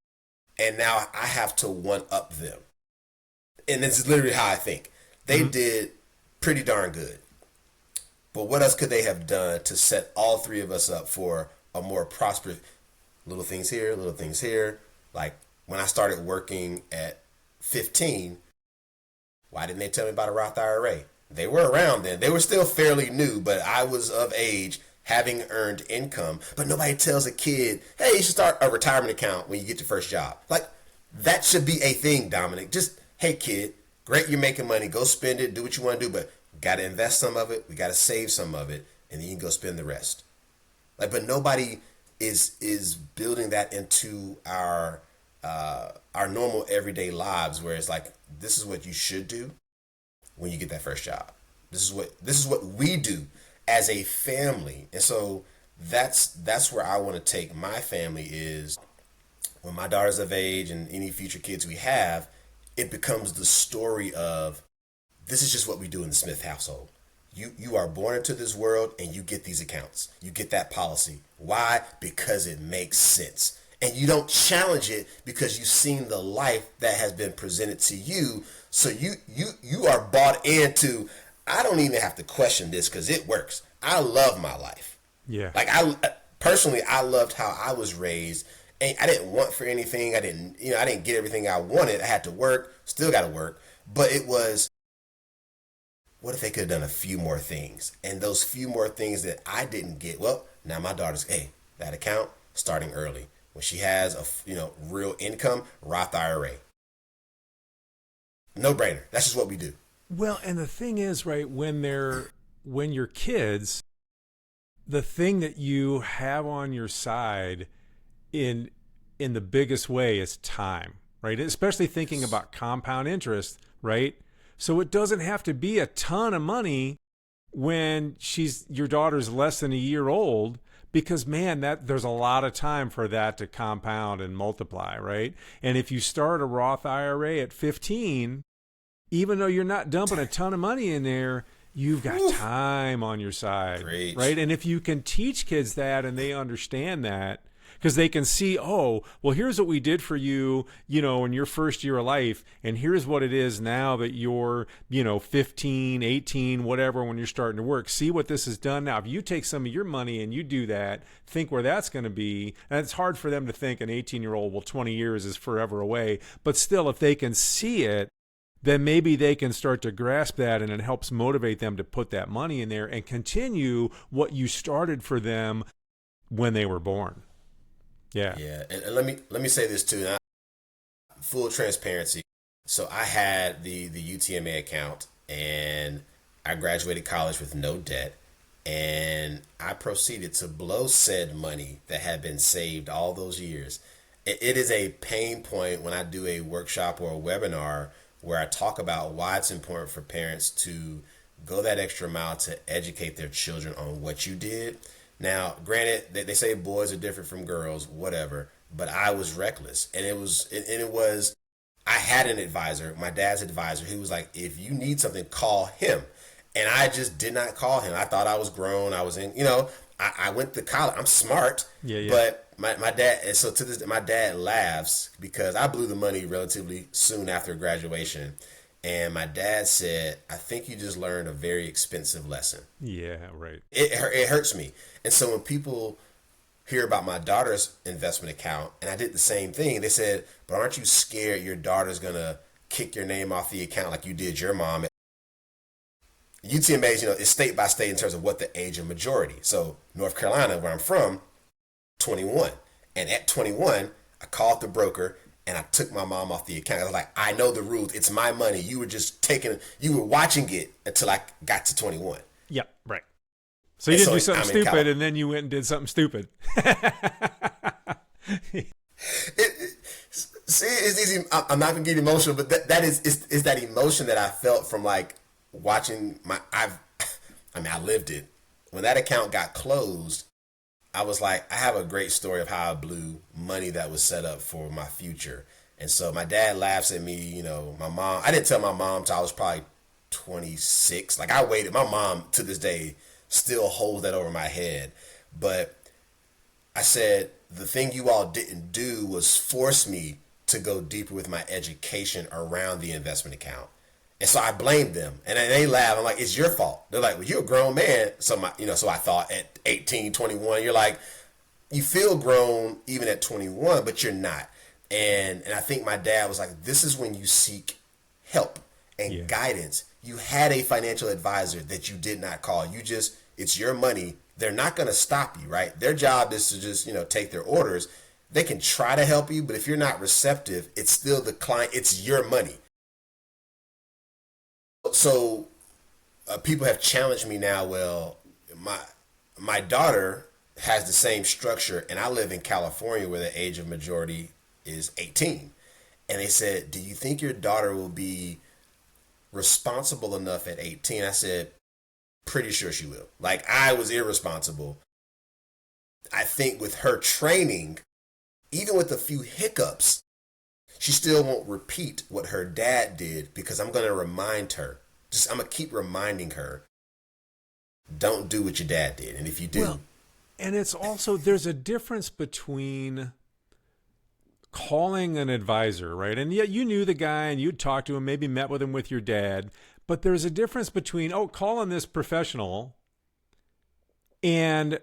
and now I have to one up them. And this is literally how I think. They did pretty darn good. But what else could they have done to set all three of us up for a more prosperous, little things here, little things here? Like when I started working at 15, why didn't they tell me about a Roth IRA? They were around then. They were still fairly new, but I was of age, having earned income. But nobody tells a kid, hey, you should start a retirement account when you get your first job. Like, that should be a thing, Dominic. Just, hey, kid, great, you're making money. Go spend it. Do what you want to do. But we got to invest some of it. We got to save some of it. And then you can go spend the rest. Like, but nobody is building that into our normal everyday lives, where it's like, this is what you should do when you get that first job. This is what we do as a family. And so that's where I want to take my family, is when my daughter's of age and any future kids we have, it becomes the story of, this is just what we do in the Smith household. You are born into this world and you get these accounts. You get that policy. Why? Because it makes sense. And you don't challenge it because you've seen the life that has been presented to you. So you are bought into, I don't even have to question this because it works. I love my life.
Yeah.
Like, I loved how I was raised. And I didn't want for anything. I didn't get everything I wanted. I had to work, still got to work. But it was, what if they could have done a few more things? And those few more things that I didn't get, well, now my daughter's, hey, that account, starting early. When she has a real income, Roth IRA. No brainer. That's just what we do.
Well, and the thing is, right, when you're kids, the thing that you have on your side in the biggest way is time, right? Especially thinking about compound interest, right? So it doesn't have to be a ton of money when your daughter's less than a year old, because man, there's a lot of time for that to compound and multiply, right? And if you start a Roth IRA at 15, even though you're not dumping a ton of money in there, you've got time on your side,
Great.
right? And if you can teach kids that and they understand that, because they can see, oh, well, here's what we did for you, in your first year of life, and here's what it is now that you're, 15, 18, whatever, when you're starting to work. See what this has done. Now, if you take some of your money and you do that, think where that's going to be. And it's hard for them to think an 18-year-old, well, 20 years is forever away. But still, if they can see it, then maybe they can start to grasp that, and it helps motivate them to put that money in there and continue what you started for them when they were born. Yeah.
Yeah. And let me say this too. Now, full transparency. So I had the UTMA account, and I graduated college with no debt, and I proceeded to blow said money that had been saved all those years. It is a pain point when I do a workshop or a webinar where I talk about why it's important for parents to go that extra mile to educate their children on what you did. Now, granted, they say boys are different from girls, whatever, but I was reckless. And I had an advisor, my dad's advisor, who was like, if you need something, call him. And I just did not call him. I thought I was grown. I was I went to college. I'm smart.
Yeah.
But my dad, and so to this, my dad laughs because I blew the money relatively soon after graduation. And my dad said, I think you just learned a very expensive lesson.
Yeah, right.
It hurts me. And so when people hear about my daughter's investment account, and I did the same thing, they said, but aren't you scared your daughter's going to kick your name off the account like you did your mom? UTMA is state by state in terms of what the age of majority. So North Carolina, where I'm from, 21. And at 21, I called the broker and I took my mom off the account. I was like, I know the rules. It's my money. You were watching it until I got to 21.
Yep, right. So you didn't do something stupid, and then you went and did something stupid.
See, it's easy. I'm not gonna get emotional, but that is that emotion that I felt from like watching I lived it. When that account got closed, I was like, I have a great story of how I blew money that was set up for my future. And so my dad laughs at me, my mom, I didn't tell my mom till I was probably 26. Like I waited. My mom to this day still holds that over my head. But I said, the thing you all didn't do was force me to go deeper with my education around the investment account. And so I blamed them, and they laugh. I'm like, it's your fault. They're like, well, you're a grown man. So so I thought at 18, 21, you're like, you feel grown even at 21, but you're not. And I think my dad was like, this is when you seek help and guidance. You had a financial advisor that you did not call. It's your money. They're not going to stop you, right? Their job is to just, take their orders. They can try to help you, but if you're not receptive, it's still the client. It's your money. So people have challenged me now. Well, my daughter has the same structure, and I live in California where the age of majority is 18. And they said, do you think your daughter will be responsible enough at 18? I said, pretty sure she will. Like, I was irresponsible. I think with her training, even with a few hiccups, she still won't repeat what her dad did, because I'm going to remind her. I'm going to keep reminding her, don't do what your dad did. And if you do.
Well, and it's also, there's a difference between calling an advisor, right? And yet you knew the guy and you'd talked to him, maybe met with him with your dad. But there's a difference between, calling this professional and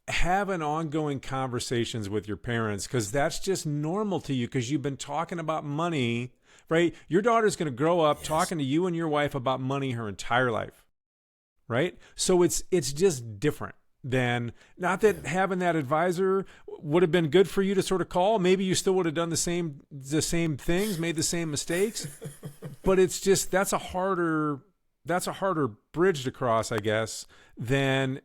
having ongoing conversations with your parents, because that's just normal to you, because you've been talking about money, right? Your daughter's going to grow up talking to you and your wife about money her entire life, right? So it's just different than, not that having that advisor would have been good for you to sort of call. Maybe you still would have done the same things, made the same mistakes, but it's just, that's a harder bridge to cross, I guess, than,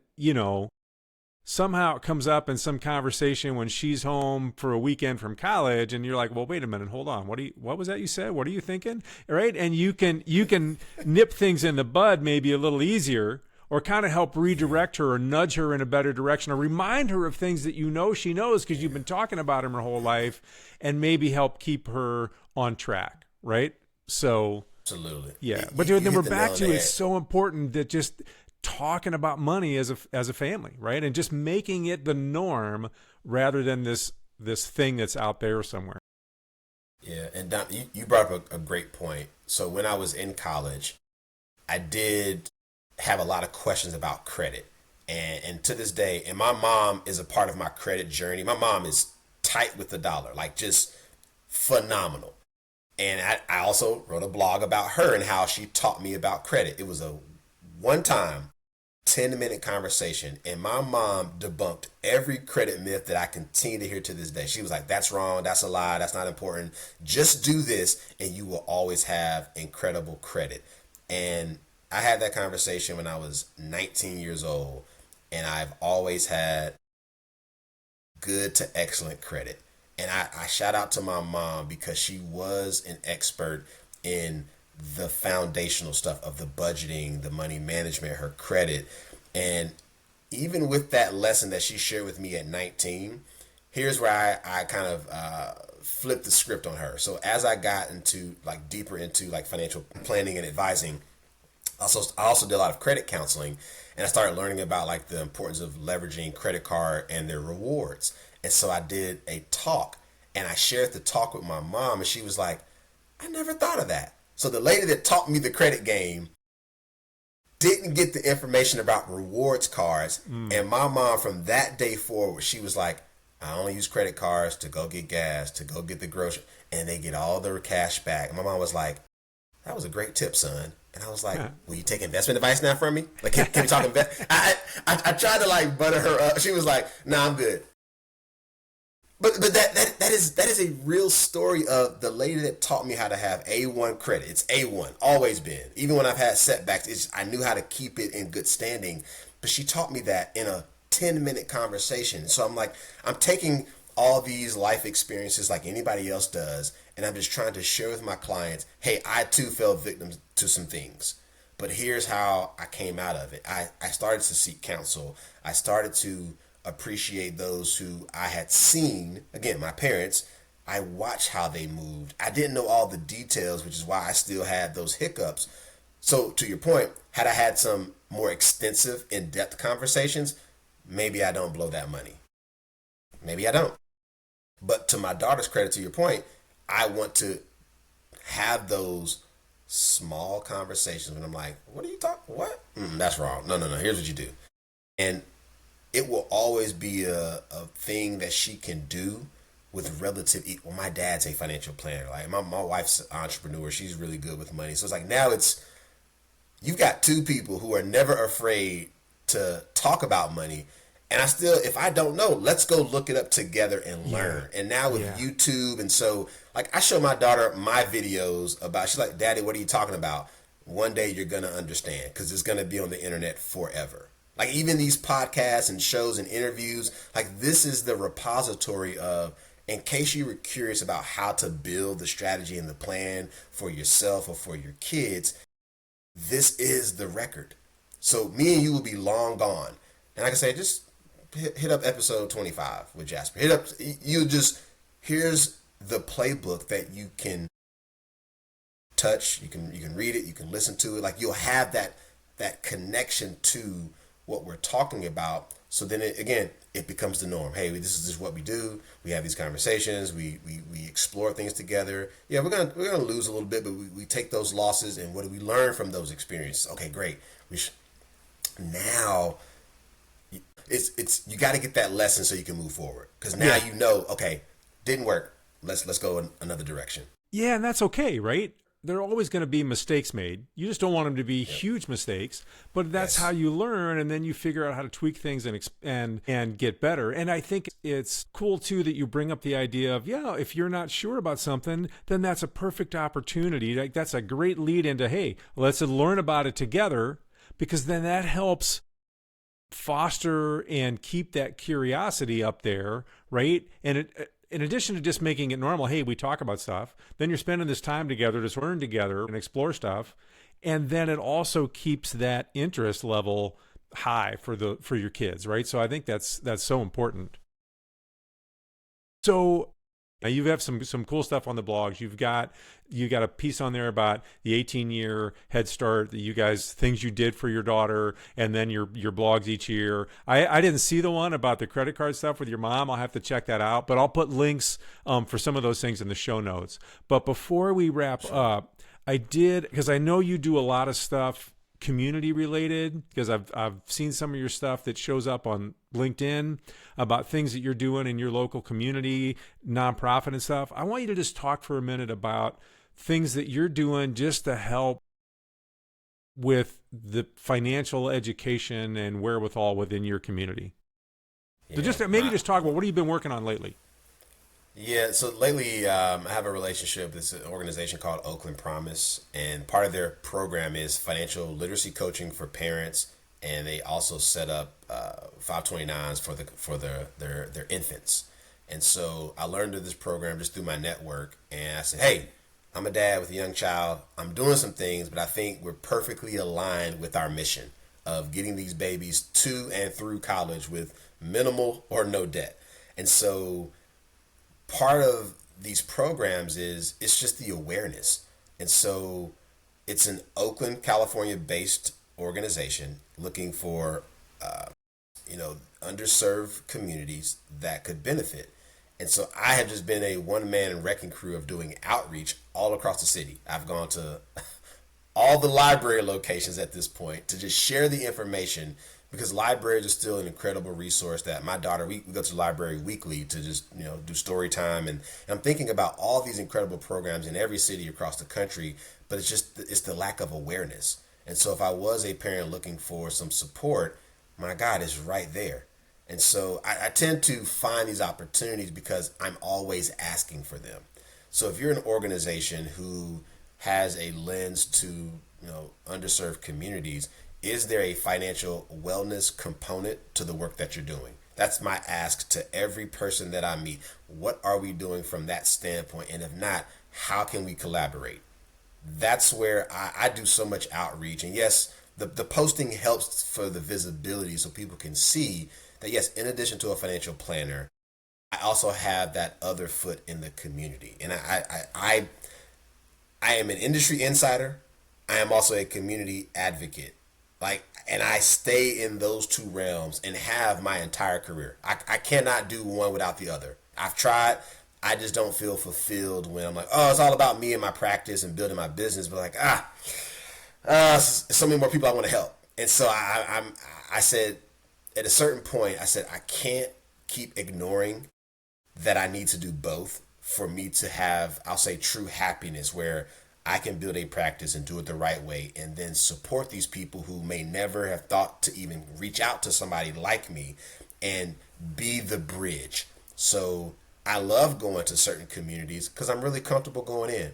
somehow it comes up in some conversation when she's home for a weekend from college, and you're like, well, wait a minute, hold on. What was that you said? What are you thinking? Right? And you can nip things in the bud maybe a little easier, or kind of help redirect her or nudge her in a better direction, or remind her of things that she knows because you've been talking about them her whole life, and maybe help keep her on track, right? So
absolutely.
Yeah. But then we're back to, it's so important that just talking about money as a family, right? And just making it the norm rather than this thing that's out there somewhere.
Yeah, and Dom, you brought up a great point. So when I was in college, I did have a lot of questions about credit. And to this day, and my mom is a part of my credit journey. My mom is tight with the dollar, like just phenomenal. And I also wrote a blog about her and how she taught me about credit. It was a one-time 10-minute conversation, and my mom debunked every credit myth that I continue to hear to this day. She was like, that's wrong, that's a lie, that's not important. Just do this and you will always have incredible credit. And I had that conversation when I was 19 years old, and I've always had good to excellent credit. And I shout out to my mom, because she was an expert in the foundational stuff of the budgeting, the money management, her credit. And even with that lesson that she shared with me at 19, here's where I kind of flipped the script on her. So as I got into deeper into financial planning and advising, I also did a lot of credit counseling, and I started learning about the importance of leveraging credit card and their rewards. And so I did a talk, and I shared the talk with my mom, and she was like, I never thought of that. So the lady that taught me the credit game didn't get the information about rewards cards. And my mom, from that day forward, she was like, I only use credit cards to go get gas, to go get the grocery, and they get all their cash back. And my mom was like, that was a great tip, son. And I was like, will you take investment advice now from me? Can we talk invest? I tried to butter her up. She was like, nah, I'm good. But that is a real story of the lady that taught me how to have A1 credit. It's A1, always been. Even when I've had setbacks, I knew how to keep it in good standing. But she taught me that in a 10-minute conversation. So I'm taking all these life experiences like anybody else does, and I'm just trying to share with my clients, hey, I too fell victim to some things, but here's how I came out of it. I started to seek counsel. I started to appreciate those who I had seen, again, my parents. I watched how they moved. I didn't know all the details, which is why I still had those hiccups. So to your point, had I had some more extensive, in-depth conversations, maybe I don't blow that money. Maybe I don't. But to my daughter's credit, to your point, I want to have those small conversations when I'm like, what are you talking? What? That's wrong. No, no, no. Here's what you do. And it will always be a thing that she can do with relative. Well, my dad's a financial planner. Like my wife's an entrepreneur. She's really good with money. So it's like now you've got two people who are never afraid to talk about money. And if I don't know, let's go look it up together and learn. And now with YouTube, and so like I show my daughter my videos about, she's like, Daddy, what are you talking about? One day you're going to understand because it's going to be on the internet forever. Like even these podcasts and shows and interviews, like this is the repository of, in case you were curious about how to build the strategy and the plan for yourself or for your kids, this is the record. So me and you will be long gone. And like I say, just hit up episode 25 with Jasper. Here's the playbook that you can touch, you can read it, you can listen to it. Like you'll have that connection to what we're talking about. So then it becomes the norm. Hey, this is just what we do. We have these conversations. We explore things together. Yeah, we're gonna lose a little bit, but we take those losses and what do we learn from those experiences? Okay, great. Now it's you got to get that lesson so you can move forward because now you know, okay, didn't work. Let's go in another direction.
Yeah, and that's okay, right? There are always going to be mistakes made. You just don't want them to be huge mistakes, but that's how you learn, and then you figure out how to tweak things and get better. And I think it's cool too that you bring up the idea of, if you're not sure about something, then that's a perfect opportunity. Like that's a great lead into, hey, let's learn about it together, because then that helps foster and keep that curiosity up there, right? And in addition to just making it normal, hey, we talk about stuff, then you're spending this time together to learn together and explore stuff. And then it also keeps that interest level high for your kids, right? So I think that's so important. So now you have some cool stuff on the blogs. You got a piece on there about the 18-year Head Start that you guys, things you did for your daughter, and then your blogs each year. I didn't see the one about the credit card stuff with your mom. I'll have to check that out, but I'll put links for some of those things in the show notes. But before we wrap up, because I know you do a lot of stuff community related, because I've seen some of your stuff that shows up on LinkedIn about things that you're doing in your local community, nonprofit and stuff. I want you to just talk for a minute about things that you're doing just to help with the financial education and wherewithal within your community. So just talk about what have you been working on lately?
Yeah, so lately I have a relationship with this organization called Oakland Promise, and part of their program is financial literacy coaching for parents, and they also set up 529s for their infants. And so I learned of this program just through my network, and I said, hey, I'm a dad with a young child. I'm doing some things, but I think we're perfectly aligned with our mission of getting these babies to and through college with minimal or no debt. And so part of these programs is it's just the awareness. And so it's an Oakland, California based organization looking for, underserved communities that could benefit. And so I have just been a one-man wrecking crew of doing outreach all across the city. I've gone to all the library locations at this point to just share the information, because libraries are still an incredible resource that my daughter, we go to the library weekly to just, do story time. And I'm thinking about all these incredible programs in every city across the country, but it's the lack of awareness. And so if I was a parent looking for some support, my God, it's right there. And so I tend to find these opportunities because I'm always asking for them. So if you're an organization who has a lens to, underserved communities, is there a financial wellness component to the work that you're doing? That's my ask to every person that I meet. What are we doing from that standpoint? And if not, how can we collaborate? That's where I do so much outreach. And yes, the posting helps for the visibility so people can see that, yes, in addition to a financial planner, I also have that other foot in the community. And I am an industry insider. I am also a community advocate. And I stay in those two realms and have my entire career. I cannot do one without the other. I've tried. I just don't feel fulfilled when I'm like, oh, it's all about me and my practice and building my business. But like, so many more people I want to help. And so I said, at a certain point, I said, I can't keep ignoring that I need to do both for me to have, I'll say, true happiness, where I can build a practice and do it the right way, and then support these people who may never have thought to even reach out to somebody like me, and be the bridge. So I love going to certain communities because I'm really comfortable going in.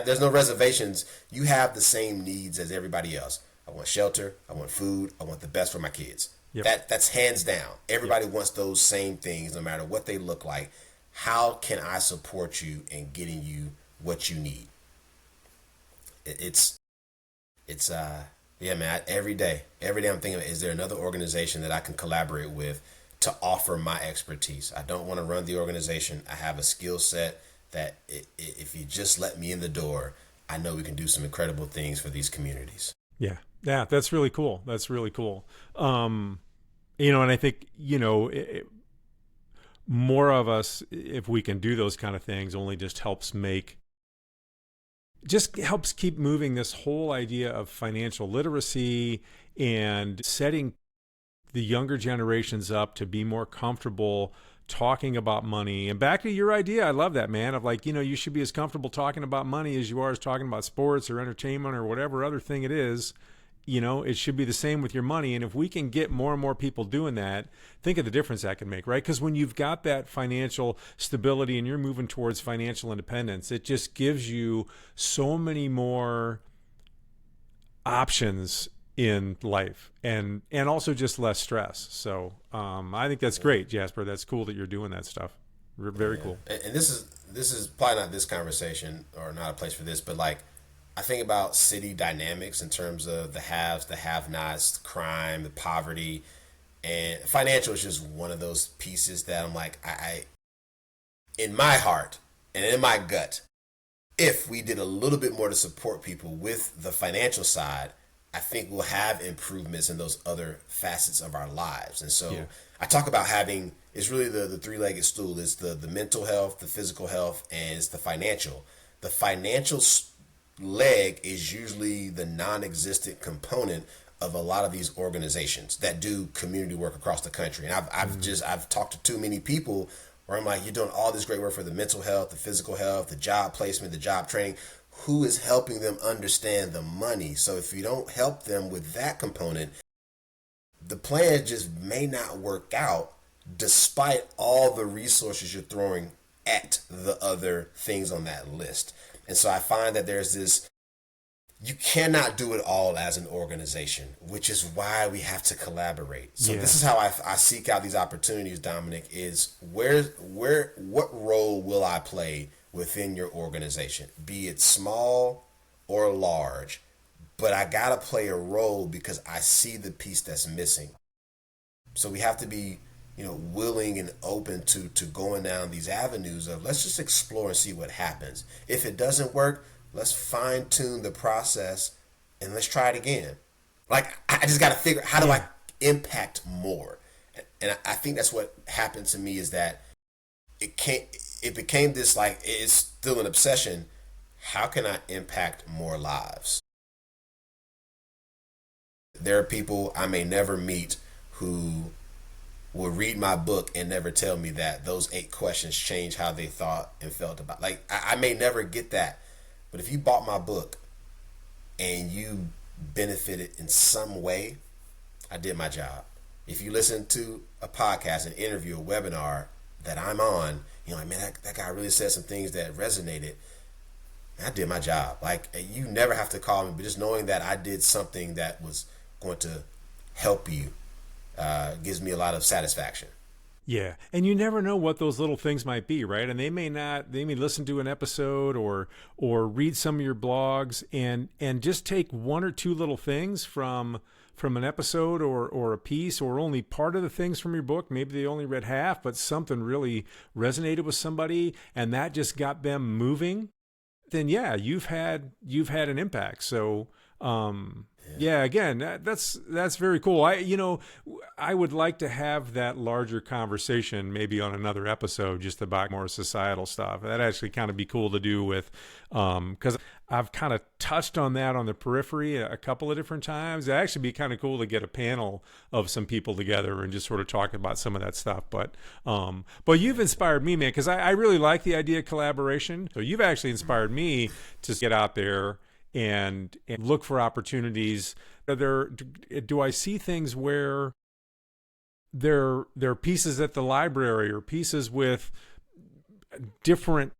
There's no reservations. You have the same needs as everybody else. I want shelter. I want food. I want the best for my kids. Yep. That's hands down. Everybody wants those same things, no matter what they look like. How can I support you in getting you what you need? Yeah, man. Every day I'm thinking, is there another organization that I can collaborate with to offer my expertise? I don't want to run the organization. I have a skill set that if you just let me in the door, I know we can do some incredible things for these communities.
Yeah. Yeah. That's really cool. That's really cool. And I think, more of us, if we can do those kind of things, only just helps keep moving this whole idea of financial literacy and setting the younger generations up to be more comfortable talking about money. And back to your idea, I love that, man, of like, you should be as comfortable talking about money as you are as talking about sports or entertainment or whatever other thing it is. It should be the same with your money. And if we can get more and more people doing that, think of the difference that can make, right? Because when you've got that financial stability and you're moving towards financial independence, it just gives you so many more options in life and also just less stress. So I think that's great, Jasper. That's cool that you're doing that stuff. Very cool.
And this is probably not this conversation or not a place for this, but like, I think about city dynamics in terms of the haves, the have-nots, the crime, the poverty, and financial is just one of those pieces that I'm like, I in my heart and in my gut, if we did a little bit more to support people with the financial side, I think we'll have improvements in those other facets of our lives. And so I talk about having, it's really the three-legged stool. It's the mental health, the physical health, and it's the financial. The financial leg is usually the non-existent component of a lot of these organizations that do community work across the country. And I've talked to too many people where I'm like, you're doing all this great work for the mental health, the physical health, the job placement, the job training. Who is helping them understand the money? So if you don't help them with that component, the plan just may not work out despite all the resources you're throwing at the other things on that list. And so I find that there's this, you cannot do it all as an organization, which is why we have to collaborate. So this is how I seek out these opportunities, Dominic, is what role will I play within your organization, be it small or large, but I got to play a role because I see the piece that's missing. So we have to be, willing and open to going down these avenues of let's just explore and see what happens. If it doesn't work, let's fine tune the process and let's try it again. Like, I just got to figure, how do I impact more? And I think that's what happened to me, is that it became this, like, it's still an obsession. How can I impact more lives? There are people I may never meet who will read my book and never tell me that those 8 questions changed how they thought and felt about. Like, I may never get that. But if you bought my book and you benefited in some way, I did my job. If you listen to a podcast, an interview, a webinar that I'm on, like, man, that guy really said some things that resonated. I did my job. Like, you never have to call me, but just knowing that I did something that was going to help you gives me a lot of satisfaction.
Yeah. And you never know what those little things might be, right? And they may listen to an episode or read some of your blogs and just take 1 or 2 little things from an episode or a piece, or only part of the things from your book. Maybe they only read half, but something really resonated with somebody and that just got them moving. Then you've had an impact. So, Yeah, again, that's very cool. I would like to have that larger conversation maybe on another episode just about more societal stuff. That'd actually kind of be cool to do with, because I've kind of touched on that on the periphery a couple of different times. It'd actually be kind of cool to get a panel of some people together and just sort of talk about some of that stuff. But you've inspired me, man, because I really like the idea of collaboration. So you've actually inspired me to get out there and look for opportunities. Do I see things where there are pieces at the library or pieces with different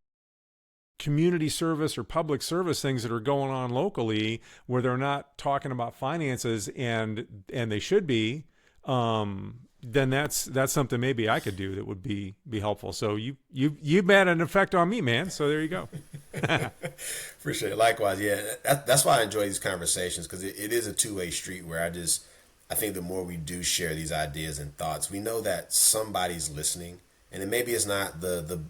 community service or public service things that are going on locally where they're not talking about finances and they should be, then that's something maybe I could do that would be helpful. So you've had an effect on me, man. So there you go.
Appreciate it. Likewise. Yeah. That's why I enjoy these conversations, because it is a two-way street where I think the more we do share these ideas and thoughts, we know that somebody's listening, and maybe it's not the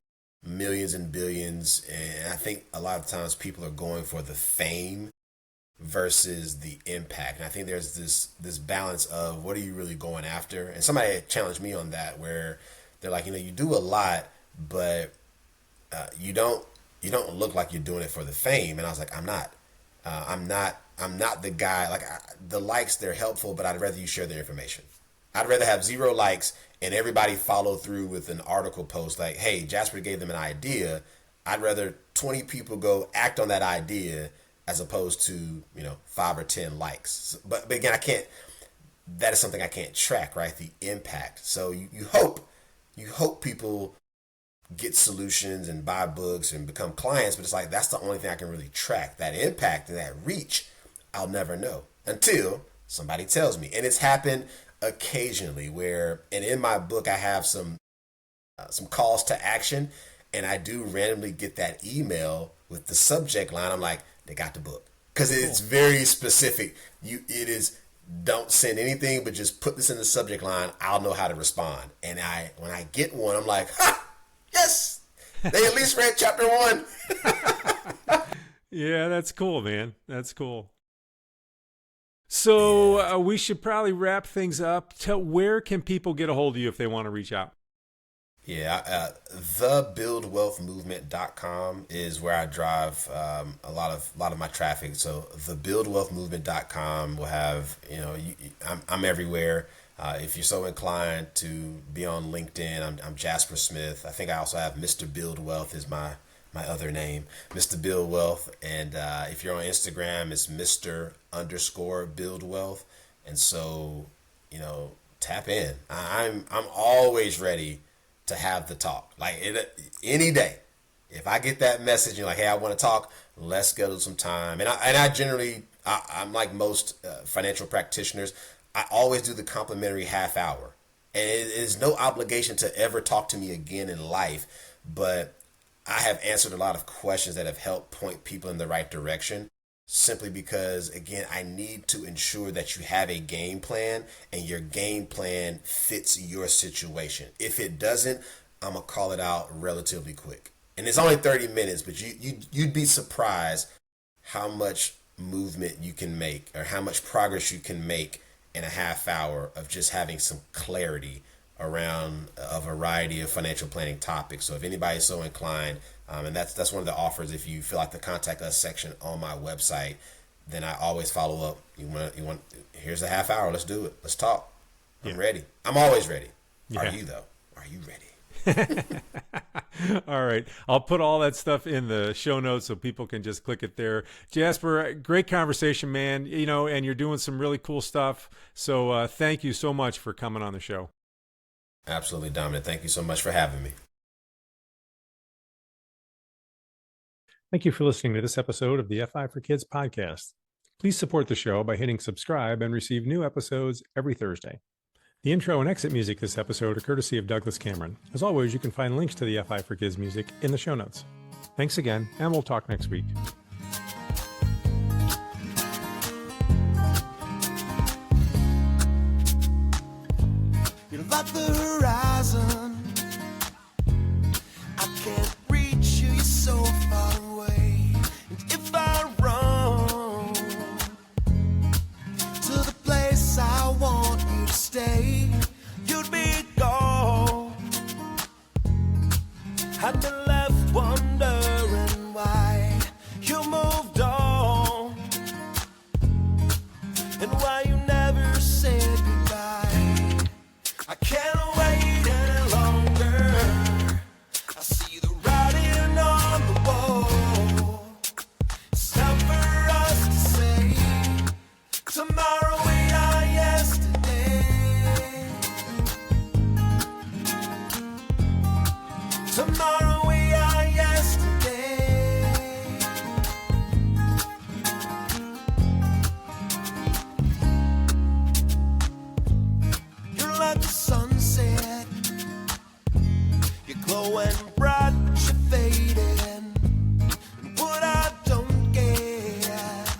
millions and billions. And I think a lot of times people are going for the fame versus the impact. And I think there's this balance of what are you really going after? And somebody challenged me on that, where they're like, you do a lot, but you don't look like you're doing it for the fame. And I was like, I'm not the guy. Like, the likes, they're helpful, but I'd rather you share the information. I'd rather have 0 likes and everybody follow through with an article post like, hey, Jasper gave them an idea. I'd rather 20 people go act on that idea as opposed to 5 or 10 likes. But again, that is something I can't track, right? The impact. So you hope people get solutions and buy books and become clients, but it's like, that's the only thing I can really track. That impact and that reach, I'll never know until somebody tells me. And it's happened occasionally and in my book, I have some calls to action, and I do randomly get that email with the subject line. I'm like, they got the book, because it's very specific. It is, don't send anything, but just put this in the subject line. I'll know how to respond. And when I get one, I'm like, ha, yes, they at least read chapter 1.
Yeah, that's cool, man. That's cool. So we should probably wrap things up. Where can people get a hold of you if they want to reach out?
Yeah, thebuildwealthmovement.com is where I drive a lot of my traffic. So thebuildwealthmovement.com will have, I'm everywhere. If you're so inclined to be on LinkedIn, I'm Jasper Smith. I think I also have Mr. Build Wealth is my other name, Mr. Build Wealth. And if you're on Instagram, it's Mr._Build Wealth. And so, tap in. I'm always ready to have the talk. Like, any day, if I get that message, you're like, hey, I want to talk, let's schedule some time. And I generally, I'm like most financial practitioners, I always do the complimentary half hour. And it is no obligation to ever talk to me again in life, but I have answered a lot of questions that have helped point people in the right direction, simply because, again, I need to ensure that you have a game plan and your game plan fits your situation. If it doesn't, I'm going to call it out relatively quick. And it's only 30 minutes, but you'd be surprised how much movement you can make, or how much progress you can make in a half hour of just having some clarity around a variety of financial planning topics. So if anybody's so inclined, and that's one of the offers, if you feel like the contact us section on my website, then I always follow up. You want here's a half hour, let's do it, let's talk. I'm ready. I'm always ready. Yeah. Are you though? Are you ready?
All right, I'll put all that stuff in the show notes so people can just click it there. Jasper, great conversation, man. And you're doing some really cool stuff, so thank you so much for coming on the show.
Absolutely, Dominic. Thank you so much for having me.
Thank you for listening to this episode of the FI for Kids podcast. Please support the show by hitting subscribe and receive new episodes every Thursday. The intro and exit music this episode are courtesy of Douglas Cameron. As always, you can find links to the FI for Kids music in the show notes. Thanks again, and we'll talk next week.
You're like the horizon. I can't reach you, you're so far away. And if I run, and why you never said goodbye. I can't wait any longer. I see the writing on the wall. It's time for us to say, tomorrow we are yesterday. Tomorrow we are yesterday. You're like the sunset. You're glowing bright, but you're fading. And what I don't get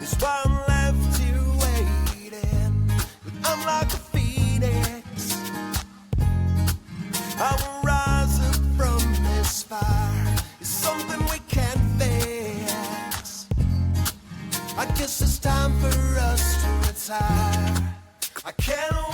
is why I'm left here waiting. But I'm like a phoenix. I will rise up from this fire. It's something we can't fix. I guess it's time for us to retire. I can't